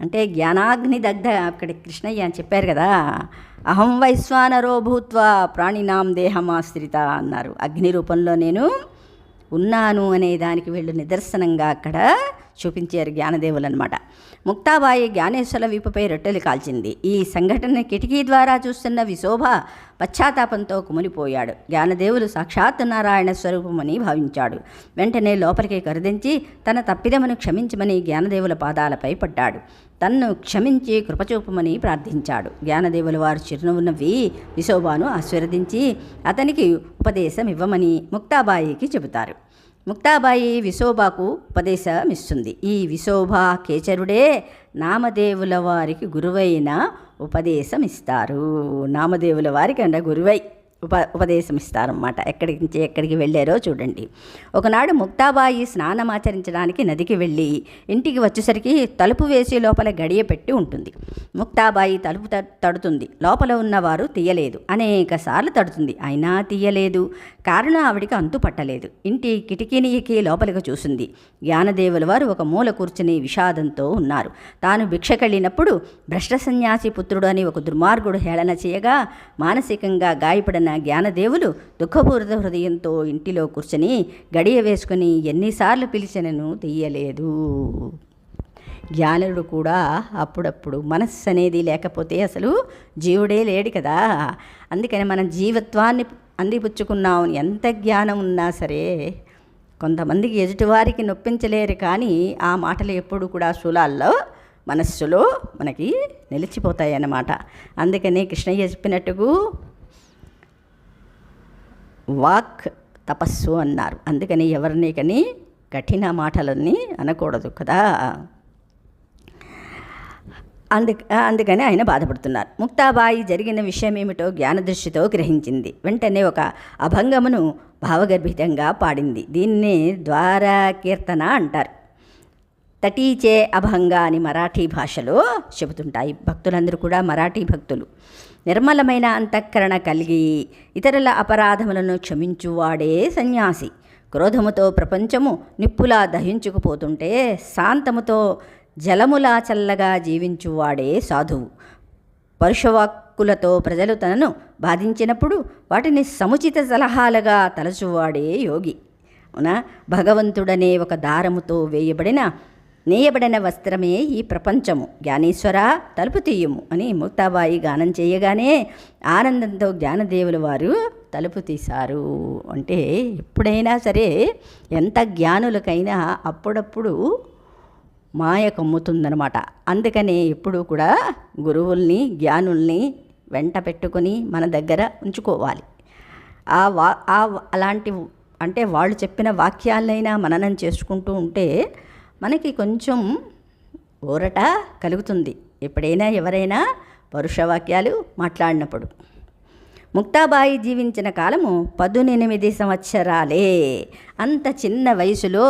Speaker 1: అంటే జ్ఞానాగ్ని దగ్ధ, అక్కడ కృష్ణయ్య అని చెప్పారు కదా, అహం వైశ్వానరో భూత్వా ప్రాణినాం దేహమాశ్రిత అన్నారు. అగ్ని రూపంలో నేను ఉన్నాను అనే దానికి వీళ్ళు నిదర్శనంగా అక్కడ చూపించారు జ్ఞానదేవులు అనమాట. ముక్తాబాయి జ్ఞానేశ్వర వీపుపై రొట్టెలు కాల్చింది. ఈ సంఘటన కిటికీ ద్వారా చూస్తున్న విశోభ పశ్చాత్తాపంతో కుమిలిపోయాడు. జ్ఞానదేవులు సాక్షాత్ నారాయణ స్వరూపమని భావించాడు. వెంటనే లోపలికి కరుదించి తన తప్పిదమును క్షమించమని జ్ఞానదేవుల పాదాలపై పడ్డాడు. తన్ను క్షమించి కృపచూపమని ప్రార్థించాడు. జ్ఞానదేవుల వారు చిరునవ్వు నవ్వి విశోభాను ఆశీర్వదించి అతనికి ఉపదేశం ఇవ్వమని ముక్తాబాయికి చెబుతారు. ముక్తాబాయి విశోభాకు ఉపదేశమిస్తుంది. ఈ విశోభ కేచరుడే నామదేవుల వారికి గురువైన ఉపదేశం ఇస్తారు. నామదేవుల వారికి అంటే గురువై ఉపదేశం ఇస్తారన్నమాట. ఎక్కడికి నుంచి ఎక్కడికి వెళ్ళారో చూడండి. ఒకనాడు ముక్తాబాయి స్నానమాచరించడానికి నదికి వెళ్ళి ఇంటికి వచ్చేసరికి తలుపు వేసి లోపల గడియ పెట్టి ఉంటుంది. ముక్తాబాయి తలుపు తడుతుంది. లోపల ఉన్నవారు తీయలేదు. అనేక సార్లు తడుతుంది, అయినా తీయలేదు. కారణం ఆవిడికి అంతు పట్టలేదు. ఇంటి కిటికీనికి లోపలికి చూసింది. జ్ఞానదేవుల వారు ఒక మూల కూర్చుని విషాదంతో ఉన్నారు. తాను భిక్షకెళ్ళినప్పుడు భ్రష్ట సన్యాసి పుత్రుడు అని ఒక దుర్మార్గుడు హేళన చేయగా మానసికంగా గాయపడిన జ్ఞానదేవులు దుఃఖపూరిత హృదయంతో ఇంటిలో కూర్చొని గడియ వేసుకుని ఎన్నిసార్లు పిలిచినను తీయలేదు. జ్ఞానుడు కూడా అప్పుడప్పుడు మనస్సు అనేది లేకపోతే అసలు జీవుడే లేడు కదా. అందుకని మనం జీవత్వాన్ని అందిపుచ్చుకున్నాం. ఎంత జ్ఞానం ఉన్నా సరే కొంతమందికి ఎదుటివారికి నొప్పించలేరు, కానీ ఆ మాటలు ఎప్పుడు కూడా శూలాల్లో మనస్సులో మనకి నిలిచిపోతాయి అన్నమాట. అందుకని కృష్ణయ్య చెప్పినట్టుగా వాక్ తపస్సు అన్నారు. అందుకని ఎవరిని కానీ కఠిన మాటలన్నీ అనకూడదు కదా. అందుకని ఆయన బాధపడుతున్నారు. ముక్తాబాయి జరిగిన విషయం ఏమిటో జ్ఞానదృష్టితో గ్రహించింది. వెంటనే ఒక అభంగమును భావగర్భితంగా పాడింది. దీన్నే ద్వారా కీర్తన అంటారు. తటీచే అభంగ అని మరాఠీ భాషలో చెబుతుంటాయి. భక్తులందరూ కూడా మరాఠీ భక్తులు. నిర్మలమైన అంతఃకరణ కలిగి ఇతరుల అపరాధములను క్షమించువాడే సన్యాసి. క్రోధముతో ప్రపంచము నిప్పులా దహించుకుపోతుంటే శాంతముతో జలములా చల్లగా జీవించువాడే సాధువు. పరుషవాక్కులతో ప్రజలు తనను బాధించినప్పుడు వాటిని సముచిత సలహాలుగా తలచువాడే యోగి. అవునా? భగవంతుడనే ఒక దారముతో నేయబడిన వస్త్రమే ఈ ప్రపంచము. జ్ఞానేశ్వర తలుపు తీయుము అని ముక్తాబాయి గానం చేయగానే ఆనందంతో జ్ఞానదేవుల వారు తలుపు తీశారు. అంటే ఎప్పుడైనా సరే ఎంత జ్ఞానులకైనా అప్పుడప్పుడు మాయ కమ్ముతుందనమాట. అందుకనే ఎప్పుడూ కూడా గురువుల్ని జ్ఞానుల్ని వెంట పెట్టుకొని మన దగ్గర ఉంచుకోవాలి. అలాంటి అంటే వాళ్ళు చెప్పిన వాక్యాలైనా మననం చేసుకుంటూ ఉంటే మనకి కొంచెం ఊరట కలుగుతుంది ఎప్పుడైనా ఎవరైనా పరుషవాక్యాలు మాట్లాడినప్పుడు. ముక్తాబాయి జీవించిన కాలము 18 సంవత్సరాలే. అంత చిన్న వయసులో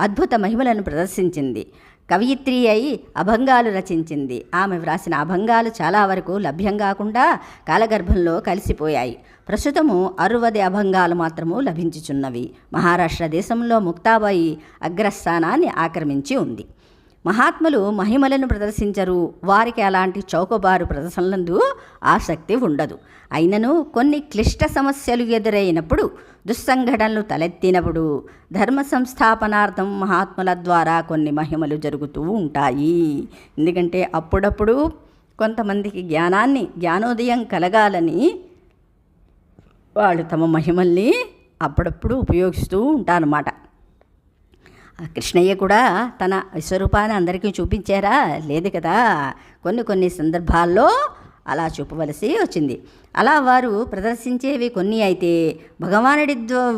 Speaker 1: అద్భుత మహిమలను ప్రదర్శించింది. కవయిత్రి అయి అభంగాలు రచించింది. ఆమె వ్రాసిన అభంగాలు చాలా వరకు లభ్యం కాకుండా కాలగర్భంలో కలిసిపోయాయి. ప్రస్తుతము 60 అభంగాలు మాత్రము లభించుచున్నవి. మహారాష్ట్ర దేశంలో ముక్తాబాయి అగ్రస్థానాన్ని ఆక్రమించి ఉంది. మహాత్ములు మహిమలను ప్రదర్శించరు. వారికి అలాంటి చౌకబారు ప్రదర్శనలందు ఆసక్తి ఉండదు. అయినను కొన్ని క్లిష్ట సమస్యలు ఎదురైనప్పుడు, దుస్సంఘటనలు తలెత్తినప్పుడు ధర్మ సంస్థాపనార్థం మహాత్ముల ద్వారా కొన్ని మహిమలు జరుగుతూ ఉంటాయి. ఎందుకంటే అప్పుడప్పుడు కొంతమందికి జ్ఞానోదయం కలగాలని వాళ్ళు తమ మహిమల్ని అప్పుడప్పుడు ఉపయోగిస్తూ ఉంటారన్నమాట. కృష్ణయ్య కూడా తన విశ్వరూపాన్ని అందరికీ చూపించారా? లేదు కదా. కొన్ని సందర్భాల్లో అలా చూపవలసి వచ్చింది. అలా వారు ప్రదర్శించేవి కొన్ని అయితే, భగవానుడి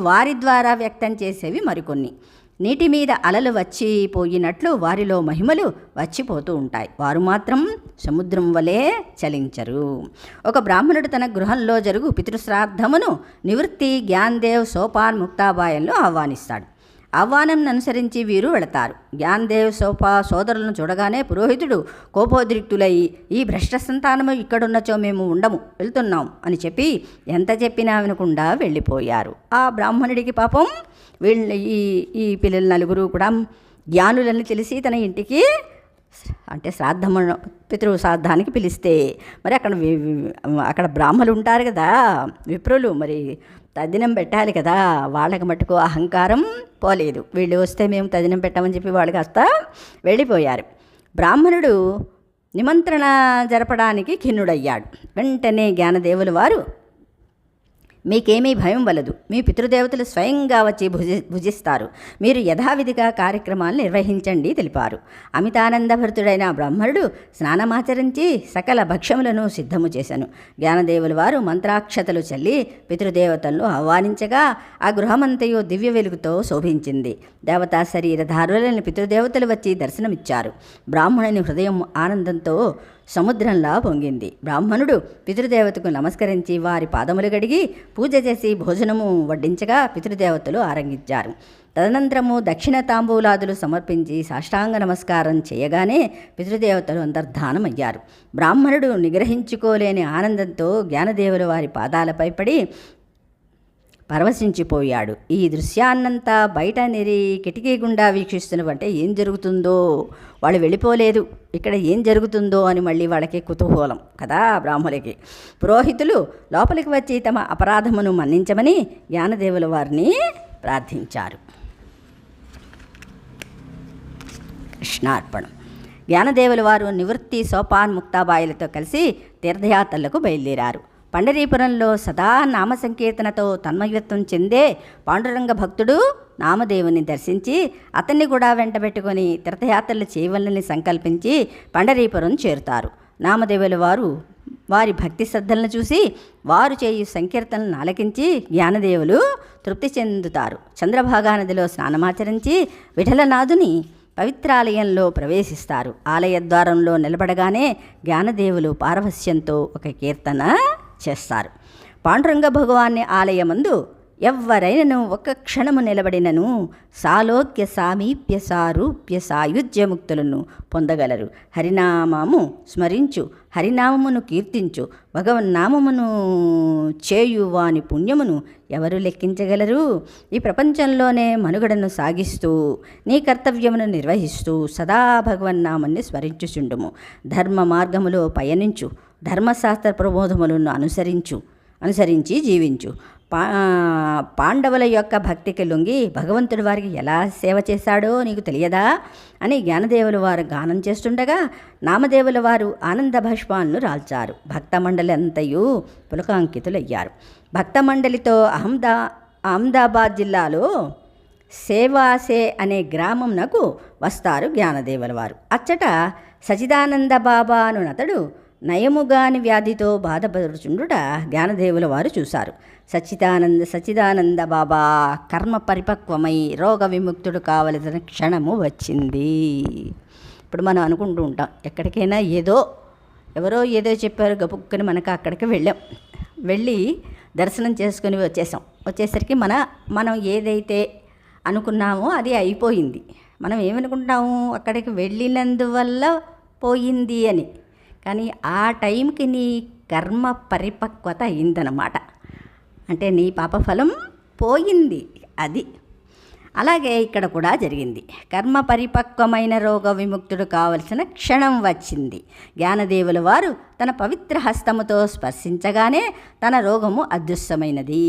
Speaker 1: వారి ద్వారా వ్యక్తం చేసేవి మరికొన్ని. నీటి మీద అలలు వచ్చిపోయినట్లు వారిలో మహిమలు వచ్చిపోతూ ఉంటాయి. వారు మాత్రం సముద్రం వలె చలించరు. ఒక బ్రాహ్మణుడు తన గృహంలో జరుగు పితృశ్రాద్ధమును నివృత్తి జ్ఞానదేవ్ సోపాన్ ముక్తాబాయంలో ఆహ్వానిస్తాడు. ఆహ్వానం అనుసరించి వీరు వెళతారు. జ్ఞానదేవ్ సోదరులను చూడగానే పురోహితుడు కోపోద్రిక్తులై, ఈ భ్రష్ట సంతానము ఇక్కడున్నచో మేము ఉండము, వెళ్తున్నాం అని చెప్పి ఎంత చెప్పినా వినకుండా వెళ్ళిపోయారు. ఆ బ్రాహ్మణుడికి పాపం ఈ పిల్లలు నలుగురు కూడా జ్ఞానులని తెలిసి తన ఇంటికి అంటే పితృ శ్రాద్ధానికి పిలిస్తే మరి అక్కడ బ్రాహ్మలు ఉంటారు కదా, విప్రులు, మరి తద్దినం పెట్టాలి కదా. వాళ్ళకి మటుకు అహంకారం పోలేదు. వీళ్ళు వస్తే మేము తద్దినం పెట్టామని చెప్పి వాళ్ళు కాస్త వెళ్ళిపోయారు. బ్రాహ్మణుడు నిమంత్రణ జరపడానికి ఖిన్నుడయ్యాడు. వెంటనే జ్ఞానదేవులు వారు, మీకేమీ భయం వలదు, మీ పితృదేవతలు స్వయంగా వచ్చి భుజిస్తారు, మీరు యథావిధిగా కార్యక్రమాలు నిర్వహించండి తెలిపారు. అమితానందభరితుడైన బ్రాహ్మణుడు స్నానమాచరించి సకల భక్ష్యములను సిద్ధము చేశాను. జ్ఞానదేవుల వారు మంత్రాక్షతలు చల్లి పితృదేవతలను ఆహ్వానించగా ఆ గృహమంతయు దివ్య వెలుగుతో శోభించింది. దేవతా శరీరధారులని పితృదేవతలు వచ్చి దర్శనమిచ్చారు. బ్రాహ్మణుని హృదయం ఆనందంతో సముద్రంలా పొంగింది. బ్రాహ్మణుడు పితృదేవతకు నమస్కరించి వారి పాదములు గడిగి పూజ చేసి భోజనము వడ్డించగా పితృదేవతలు ఆరంగించారు. తదనంతరము దక్షిణ తాంబూలాదులు సమర్పించి సాష్టాంగ నమస్కారం చేయగానే పితృదేవతలు అంతర్ధానమయ్యారు. బ్రాహ్మణుడు నిగ్రహించుకోలేని ఆనందంతో జ్ఞానదేవుల వారి పాదాలపై పడి పరవశించిపోయాడు. ఈ దృశ్యాన్నంతా బయట కిటికీ గుండా వీక్షిస్తున్నవంటే ఏం జరుగుతుందో, వాళ్ళు వెళ్ళిపోలేదు, ఇక్కడ ఏం జరుగుతుందో అని మళ్ళీ వాళ్ళకి కుతూహలం కదా బ్రాహ్మణులకి. పురోహితులు లోపలికి వచ్చి తమ అపరాధమును మన్నించమని జ్ఞానదేవుల వారిని ప్రార్థించారు. కృష్ణార్పణం. జ్ఞానదేవుల వారు నివృత్తి సోపాన్ ముక్తాబాయిలతో కలిసి తీర్థయాత్రలకు బయలుదేరారు. పండరీపురంలో సదా నామ సంకీర్తనతో తన్మయత్వం చెందే పాండురంగ భక్తుడు నామదేవుని దర్శించి అతన్ని కూడా వెంటబెట్టుకొని తీర్థయాత్రలు చేయవలని సంకల్పించి పండరీపురం చేరుతారు. నామదేవుల వారు వారి భక్తి శ్రద్ధలను చూసి వారు చేయు సంకీర్తనలను ఆలకించి జ్ఞానదేవులు తృప్తి చెందుతారు. చంద్రభాగా నదిలో స్నానమాచరించి విఠలనాథుని పవిత్రాలయంలో ప్రవేశిస్తారు. ఆలయ ద్వారంలో నిలబడగానే జ్ఞానదేవులు పారవస్యంతో ఒక కీర్తన చేస్తారు. పాండురంగ భగవాన్ని ఆలయమందు ఎవ్వరైనను ఒక్క క్షణము నిలబడినను సాలోక్య సామీప్య సారూప్య సాయుధ్యముక్తులను పొందగలరు. హరినామము స్మరించు, హరినామమును కీర్తించు, భగవన్నామమును చేయు వాని పుణ్యమును ఎవరు లెక్కించగలరు? ఈ ప్రపంచంలోనే మనుగడను సాగిస్తూ నీ కర్తవ్యమును నిర్వహిస్తూ సదా భగవన్నామాన్ని స్మరించుచుండుము. ధర్మ మార్గములో పయనించు, ధర్మశాస్త్ర ప్రబోధములను అనుసరించి జీవించు. పాండవుల యొక్క భక్తికి లొంగి భగవంతుడి వారికి ఎలా సేవ చేశాడో నీకు తెలియదా అని జ్ఞానదేవుల వారు గానం చేస్తుండగా నామదేవుల వారు ఆనంద భాష్పాలను రాల్చారు. భక్తమండలి అంతయు పులకాంకితులయ్యారు. భక్తమండలితో అహ్మదాబాద్ జిల్లాలో సేవాసే అనే గ్రామంనకు వస్తారు జ్ఞానదేవుల వారు. అచ్చట సచిదానంద బాబా అనునతడు నయముగాని వ్యాధితో బాధపడుచుండుట జ్ఞానదేవుల వారు చూశారు. సచిదానంద బాబా కర్మ పరిపక్వమై రోగ విముక్తుడు కావలసిన క్షణము వచ్చింది. ఇప్పుడు మనం అనుకుంటూ ఉంటాం, ఎక్కడికైనా ఎవరో ఏదో చెప్పారు గబుక్కని మనకు అక్కడికి వెళ్ళి దర్శనం చేసుకుని వచ్చేసరికి మనం ఏదైతే అనుకున్నామో అది అయిపోయింది. మనం ఏమనుకుంటాము, అక్కడికి వెళ్ళినందువల్ల పోయింది అని. కానీ ఆ టైంకి నీ కర్మ పరిపక్వత అయిందన్నమాట. అంటే నీ పాపఫలం పోయింది అది. అలాగే ఇక్కడ కూడా జరిగింది. కర్మ పరిపక్వమైన రోగ విముక్తుడు కావలసిన క్షణం వచ్చింది. జ్ఞానదేవుల వారు తన పవిత్ర హస్తముతో స్పర్శించగానే తన రోగము అదృశ్యమైనది.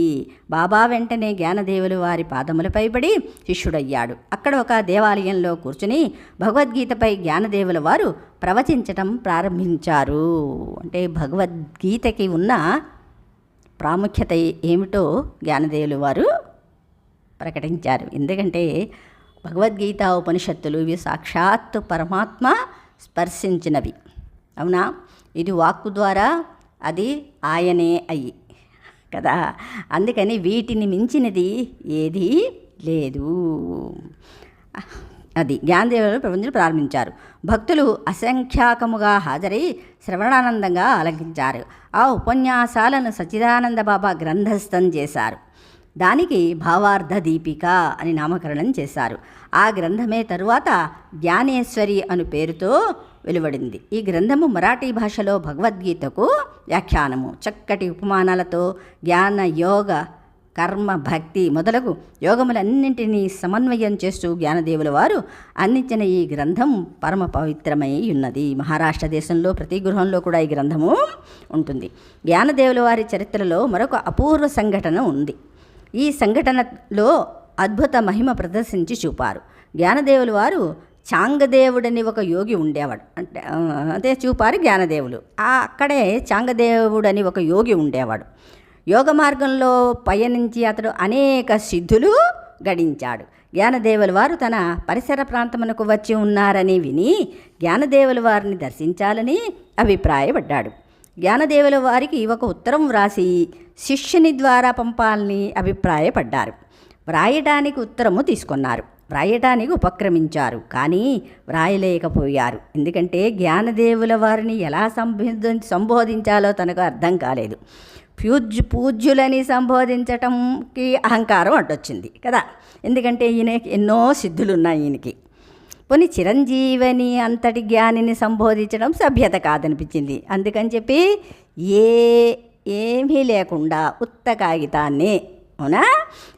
Speaker 1: బాబా వెంటనే జ్ఞానదేవులు వారి పాదములపై పడి శిష్యుడయ్యాడు. అక్కడ ఒక దేవాలయంలో కూర్చుని భగవద్గీతపై జ్ఞానదేవుల వారు ప్రవచించటం ప్రారంభించారు. అంటే భగవద్గీతకి ఉన్న ప్రాముఖ్యత ఏమిటో జ్ఞానదేవులు వారు ప్రకటించారు. ఎందుకంటే భగవద్గీత ఉపనిషత్తులు ఇవి సాక్షాత్తు పరమాత్మ స్పర్శించినవి, అవునా? ఇది వాక్కు ద్వారా, అది ఆయనే అయ్యి కదా. అందుకని వీటిని మించినది ఏదీ లేదు. అది జ్ఞానదేవులు ప్రపంచం ప్రారంభించారు. భక్తులు అసంఖ్యాకముగా హాజరై శ్రవణానందంగా ఆలకించారు. ఆ ఉపన్యాసాలను సచ్చిదానంద బాబా గ్రంథస్థం చేశారు. దానికి భావార్థ దీపిక అని నామకరణం చేశారు. ఆ గ్రంథమే తరువాత జ్ఞానేశ్వరి అను పేరుతో వెలువడింది. ఈ గ్రంథము మరాఠీ భాషలో భగవద్గీతకు వ్యాఖ్యానము. చక్కటి ఉపమానాలతో జ్ఞాన, యోగ, కర్మ, భక్తి మొదలగు యోగములన్నింటినీ సమన్వయం చేస్తూ జ్ఞానదేవుల వారు అందించిన ఈ గ్రంథం పరమ పవిత్రమై ఉన్నది. మహారాష్ట్ర దేశంలో ప్రతి గృహంలో కూడా ఈ గ్రంథము ఉంటుంది. జ్ఞానదేవుల వారి చరిత్రలో మరొక అపూర్వ సంఘటన ఉంది. ఈ సంఘటనలో అద్భుత మహిమ ప్రదర్శించి చూపారు. జ్ఞానదేవుల వారు చాంగదేవుడని ఒక యోగి ఉండేవాడు. అంటే అదే చూపారు జ్ఞానదేవులు. అక్కడే చాంగదేవుడని ఒక యోగి ఉండేవాడు. యోగ మార్గంలో పయనించి అతడు అనేక సిద్ధులు గడించాడు. జ్ఞానదేవుల వారు తన పరిసర ప్రాంతమునకు వచ్చి ఉన్నారని విని జ్ఞానదేవుల వారిని దర్శించాలని అభిప్రాయపడ్డాడు. జ్ఞానదేవుల వారికి ఒక ఉత్తరం వ్రాసి శిష్యుని ద్వారా పంపాలని అభిప్రాయపడ్డారు. వ్రాయడానికి ఉత్తరము తీసుకున్నారు. వ్రాయటానికి ఉపక్రమించారు, కానీ వ్రాయలేకపోయారు. ఎందుకంటే జ్ఞానదేవుల వారిని ఎలా సంబోధించాలో తనకు అర్థం కాలేదు. పూజ్యులని సంబోధించటంకి అహంకారం అడ్డొచ్చింది కదా. ఎందుకంటే ఈయనకి ఎన్నో సిద్ధులు ఉన్నాయి. ఈయనకి పోనీ చిరంజీవిని అంతటి జ్ఞానిని సంబోధించడం సభ్యత కాదనిపించింది. అందుకని చెప్పి ఏమీ లేకుండా ఉత్త కాగితాన్ని, అవునా,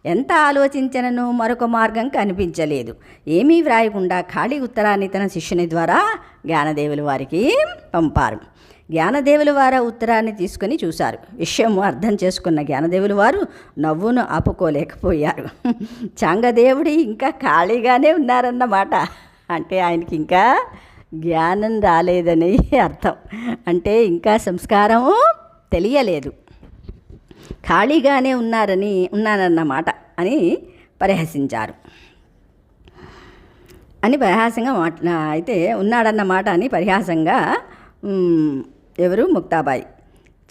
Speaker 1: ఎంత ఆలోచించనను మరొక మార్గం కనిపించలేదు. ఏమీ వ్రాయకుండా ఖాళీ ఉత్తరాన్ని తన శిష్యుని ద్వారా జ్ఞానదేవుల వారికి పంపారు. జ్ఞానదేవుల వారు ఉత్తరాన్ని తీసుకొని చూశారు. విషయము అర్థం చేసుకున్న జ్ఞానదేవుల వారు నవ్వును ఆపుకోలేకపోయారు. చాంగదేవుడు ఇంకా ఖాళీగానే ఉన్నారన్నమాట. అంటే ఆయనకి ఇంకా జ్ఞానం రాలేదని అర్థం. అంటే ఇంకా సంస్కారము తెలియలేదు, ఖాళీగానే ఉన్నానన్నమాట అని పరిహసించారు. అయితే ఉన్నాడన్నమాట అని పరిహాసంగా ఎవరు ముక్తాబాయి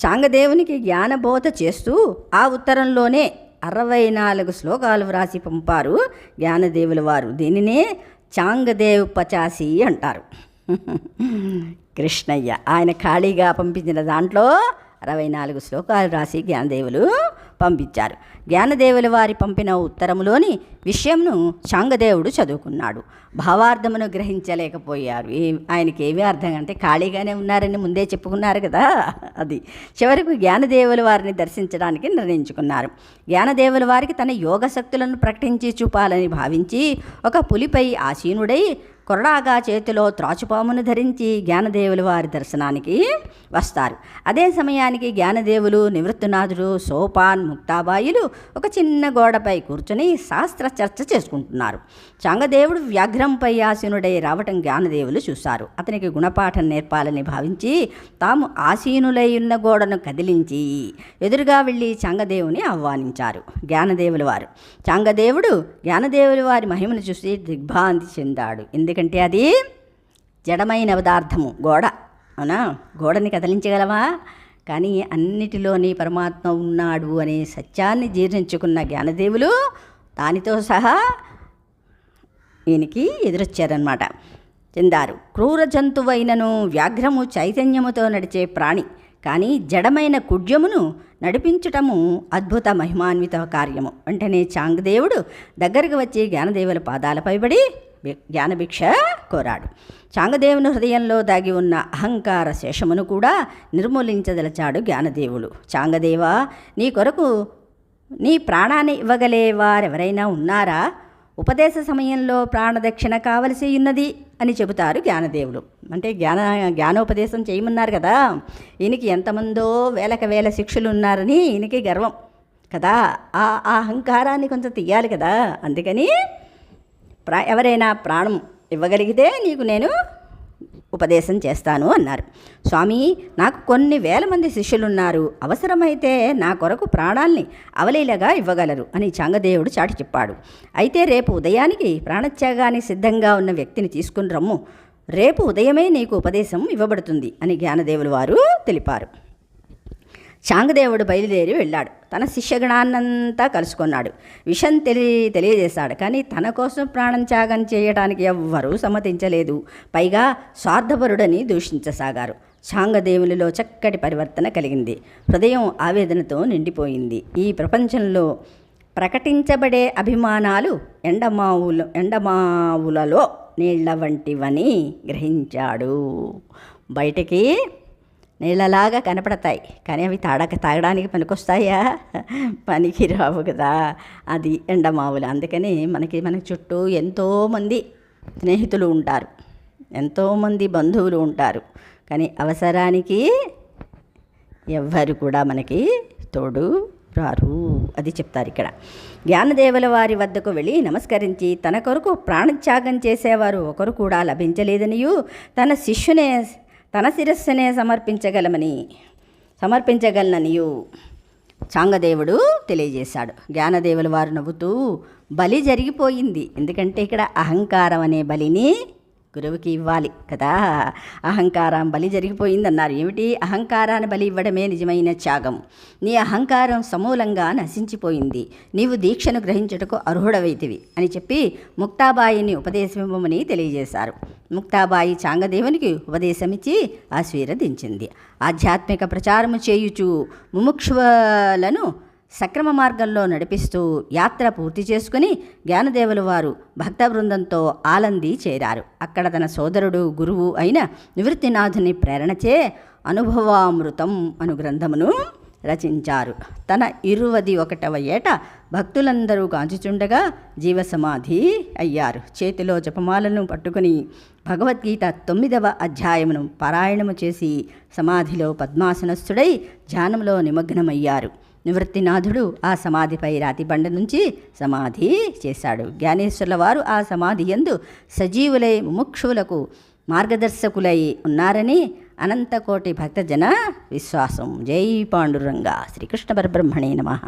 Speaker 1: చాంగదేవునికి జ్ఞానబోధ చేస్తూ ఆ ఉత్తరంలోనే 64 శ్లోకాలు వ్రాసి పంపారు జ్ఞానదేవుల వారు. దీనినే చాంగదేవ్ 85 అంటారు. కృష్ణయ్య ఆయన ఖాళీగా పంపించిన దాంట్లో 64 శ్లోకాలు రాసి జ్ఞానదేవులు పంపించారు. జ్ఞానదేవుల వారి పంపిన ఉత్తరములోని విషయంను చాంగదేవుడు చదువుకున్నాడు. భావార్థమును గ్రహించలేకపోయారు. ఆయనకి ఏమీ అర్థం అంటే ఖాళీగానే ఉన్నారని ముందే చెప్పుకున్నారు కదా. అది చివరకు జ్ఞానదేవుల వారిని దర్శించడానికి నిర్ణయించుకున్నారు. జ్ఞానదేవుల వారికి తన యోగ శక్తులను ప్రకటించి చూపాలని భావించి ఒక పులిపై ఆసీనుడై కొరడాగా చేతిలో త్రాచుపామును ధరించి జ్ఞానదేవుల వారి దర్శనానికి వస్తారు. అదే సమయానికి జ్ఞానదేవులు, నివృత్తినాథుడు, సోపాన్, ముక్తాబాయిలు ఒక చిన్న గోడపై కూర్చొని శాస్త్ర చర్చ చేసుకుంటున్నారు. చాంగదేవుడు వ్యాఘ్రంపై ఆసీనుడై రావటం జ్ఞానదేవులు చూశారు. అతనికి గుణపాఠం నేర్పాలని భావించి తాము ఆసీనులై ఉన్న గోడను కదిలించి ఎదురుగా వెళ్ళి చాంగదేవుని ఆహ్వానించారు జ్ఞానదేవుల వారు. చాంగదేవుడు జ్ఞానదేవుల వారి మహిమను చూసి దిగ్భ్రాంతి చెందాడు. ఎందుకంటే అది జడమైన పదార్థము, గోడ. అవునా, గోడని కదిలించగలవా? కానీ అన్నిటిలోని పరమాత్మ ఉన్నాడు అనే సత్యాన్ని జీర్ణించుకున్న జ్ఞానదేవులు దానితో సహా ఈయనకి ఎదురొచ్చారన్నమాట, చెందారు. క్రూర జంతువైనను వ్యాఘ్రము చైతన్యముతో నడిచే ప్రాణి, కానీ జడమైన కుడ్యమును నడిపించటము అద్భుత మహిమాన్విత కార్యము. వెంటనే చాంగదేవుడు దగ్గరకు వచ్చి జ్ఞానదేవుల పాదాలపై పడి జ్ఞానభిక్ష కోరాడు. చాంగదేవుని హృదయంలో దాగి ఉన్న అహంకార శేషమును కూడా నిర్మూలించదలచాడు జ్ఞానదేవుడు. చాంగదేవా, నీ కొరకు నీ ప్రాణాన్ని ఇవ్వగలే వారెవరైనా ఉన్నారా? ఉపదేశ సమయంలో ప్రాణదక్షిణ కావలసి ఉన్నది అని చెబుతారు జ్ఞానదేవులు. అంటే జ్ఞానోపదేశం చేయమన్నారు కదా. ఈయనకి ఎంతమందో వేల శిష్యులు ఉన్నారని ఈయనకి గర్వం కదా. ఆ అహంకారాన్ని కొంచెం తీయాలి కదా. అందుకని ఎవరైనా ప్రాణం ఇవ్వగలిగితే నీకు నేను ఉపదేశం చేస్తాను అన్నారు. స్వామి, నాకు కొన్ని వేల మంది శిష్యులున్నారు, అవసరమైతే నా కొరకు ప్రాణాల్ని అవలీలగా ఇవ్వగలరు అని చాంగదేవుడు చాటి చెప్పాడు. అయితే రేపు ఉదయానికి ప్రాణత్యాగానికి సిద్ధంగా ఉన్న వ్యక్తిని తీసుకుని రమ్ము, రేపు ఉదయమే నీకు ఉపదేశం ఇవ్వబడుతుంది అని జ్ఞానదేవుల వారు తెలిపారు. శాంగదేవుడు బయలుదేరి వెళ్ళాడు. తన శిష్యగణాన్నంతా కలుసుకున్నాడు. విషయం తెలియజేశాడు. కానీ తన కోసం ప్రాణం త్యాగం చేయడానికి ఎవ్వరూ సమ్మతించలేదు. పైగా స్వార్థపరుడని దూషించసాగారు. శాంగదేవునిలో చక్కటి పరివర్తన కలిగింది. హృదయం ఆవేదనతో నిండిపోయింది. ఈ ప్రపంచంలో ప్రకటించబడే అభిమానాలు ఎండమావులలో నీళ్ల వంటివని గ్రహించాడు. బయటికి నీళ్ళలాగా కనపడతాయి, కానీ అవి తాగడానికి పనికొస్తాయా? పనికి రావు కదా. అది ఎండమావులు. అందుకని మన చుట్టూ ఎంతోమంది స్నేహితులు ఉంటారు, ఎంతోమంది బంధువులు ఉంటారు, కానీ అవసరానికి ఎవ్వరు కూడా మనకి తోడు రారు. అది చెప్తారు ఇక్కడ. జ్ఞానదేవుల వారి వద్దకు వెళ్ళి నమస్కరించి తన కొరకు ప్రాణత్యాగం చేసేవారు ఒకరు కూడా లభించలేదనియు తన శిరస్సునే సమర్పించగలననియు శాంగదేవుడు తెలియజేశాడు. జ్ఞానదేవుల వారు నవ్వుతూ బలి జరిగిపోయింది, ఎందుకంటే ఇక్కడ అహంకారం అనే బలిని గురువుకి ఇవ్వాలి కదా. అహంకారం బలి జరిగిపోయిందన్నారు. ఏమిటి? అహంకారాన్ని బలి ఇవ్వడమే నిజమైన త్యాగం. నీ అహంకారం సమూలంగా నశించిపోయింది. నీవు దీక్షను గ్రహించుటకు అర్హుడవైతివి అని చెప్పి ముక్తాబాయిని ఉపదేశమివ్వమని తెలియజేశారు. ముక్తాబాయి చాంగదేవునికి ఉపదేశమిచ్చి ఆశీర్వదించింది. ఆధ్యాత్మిక ప్రచారము చేయుచు ముముక్షువులను సక్రమ మార్గంలో నడిపిస్తూ యాత్ర పూర్తి చేసుకుని జ్ఞానదేవుల వారు భక్త బృందంతో ఆలంది చేరారు. అక్కడ తన సోదరుడు గురువు అయిన నివృత్తినాథుని ప్రేరణచే అనుభవామృతం అను గ్రంథమును రచించారు. తన 21వ ఏట భక్తులందరూ కాంచుచుండగా జీవసమాధి అయ్యారు. చేతిలో జపమాలను పట్టుకుని భగవద్గీత 9వ అధ్యాయమును పారాయణము చేసి సమాధిలో పద్మాసనస్థుడై ధ్యానంలో నిమగ్నమయ్యారు. నివృత్తినాథుడు ఆ సమాధిపై రాతిబండ నుంచి సమాధి చేశాడు. జ్ఞానేశ్వర్ల వారు ఆ సమాధి యందు సజీవులై ముముక్షువులకు మార్గదర్శకులై ఉన్నారని అనంతకోటి భక్తజన విశ్వాసం. జై పాండురంగ. శ్రీకృష్ణ పరబ్రహ్మణే నమః.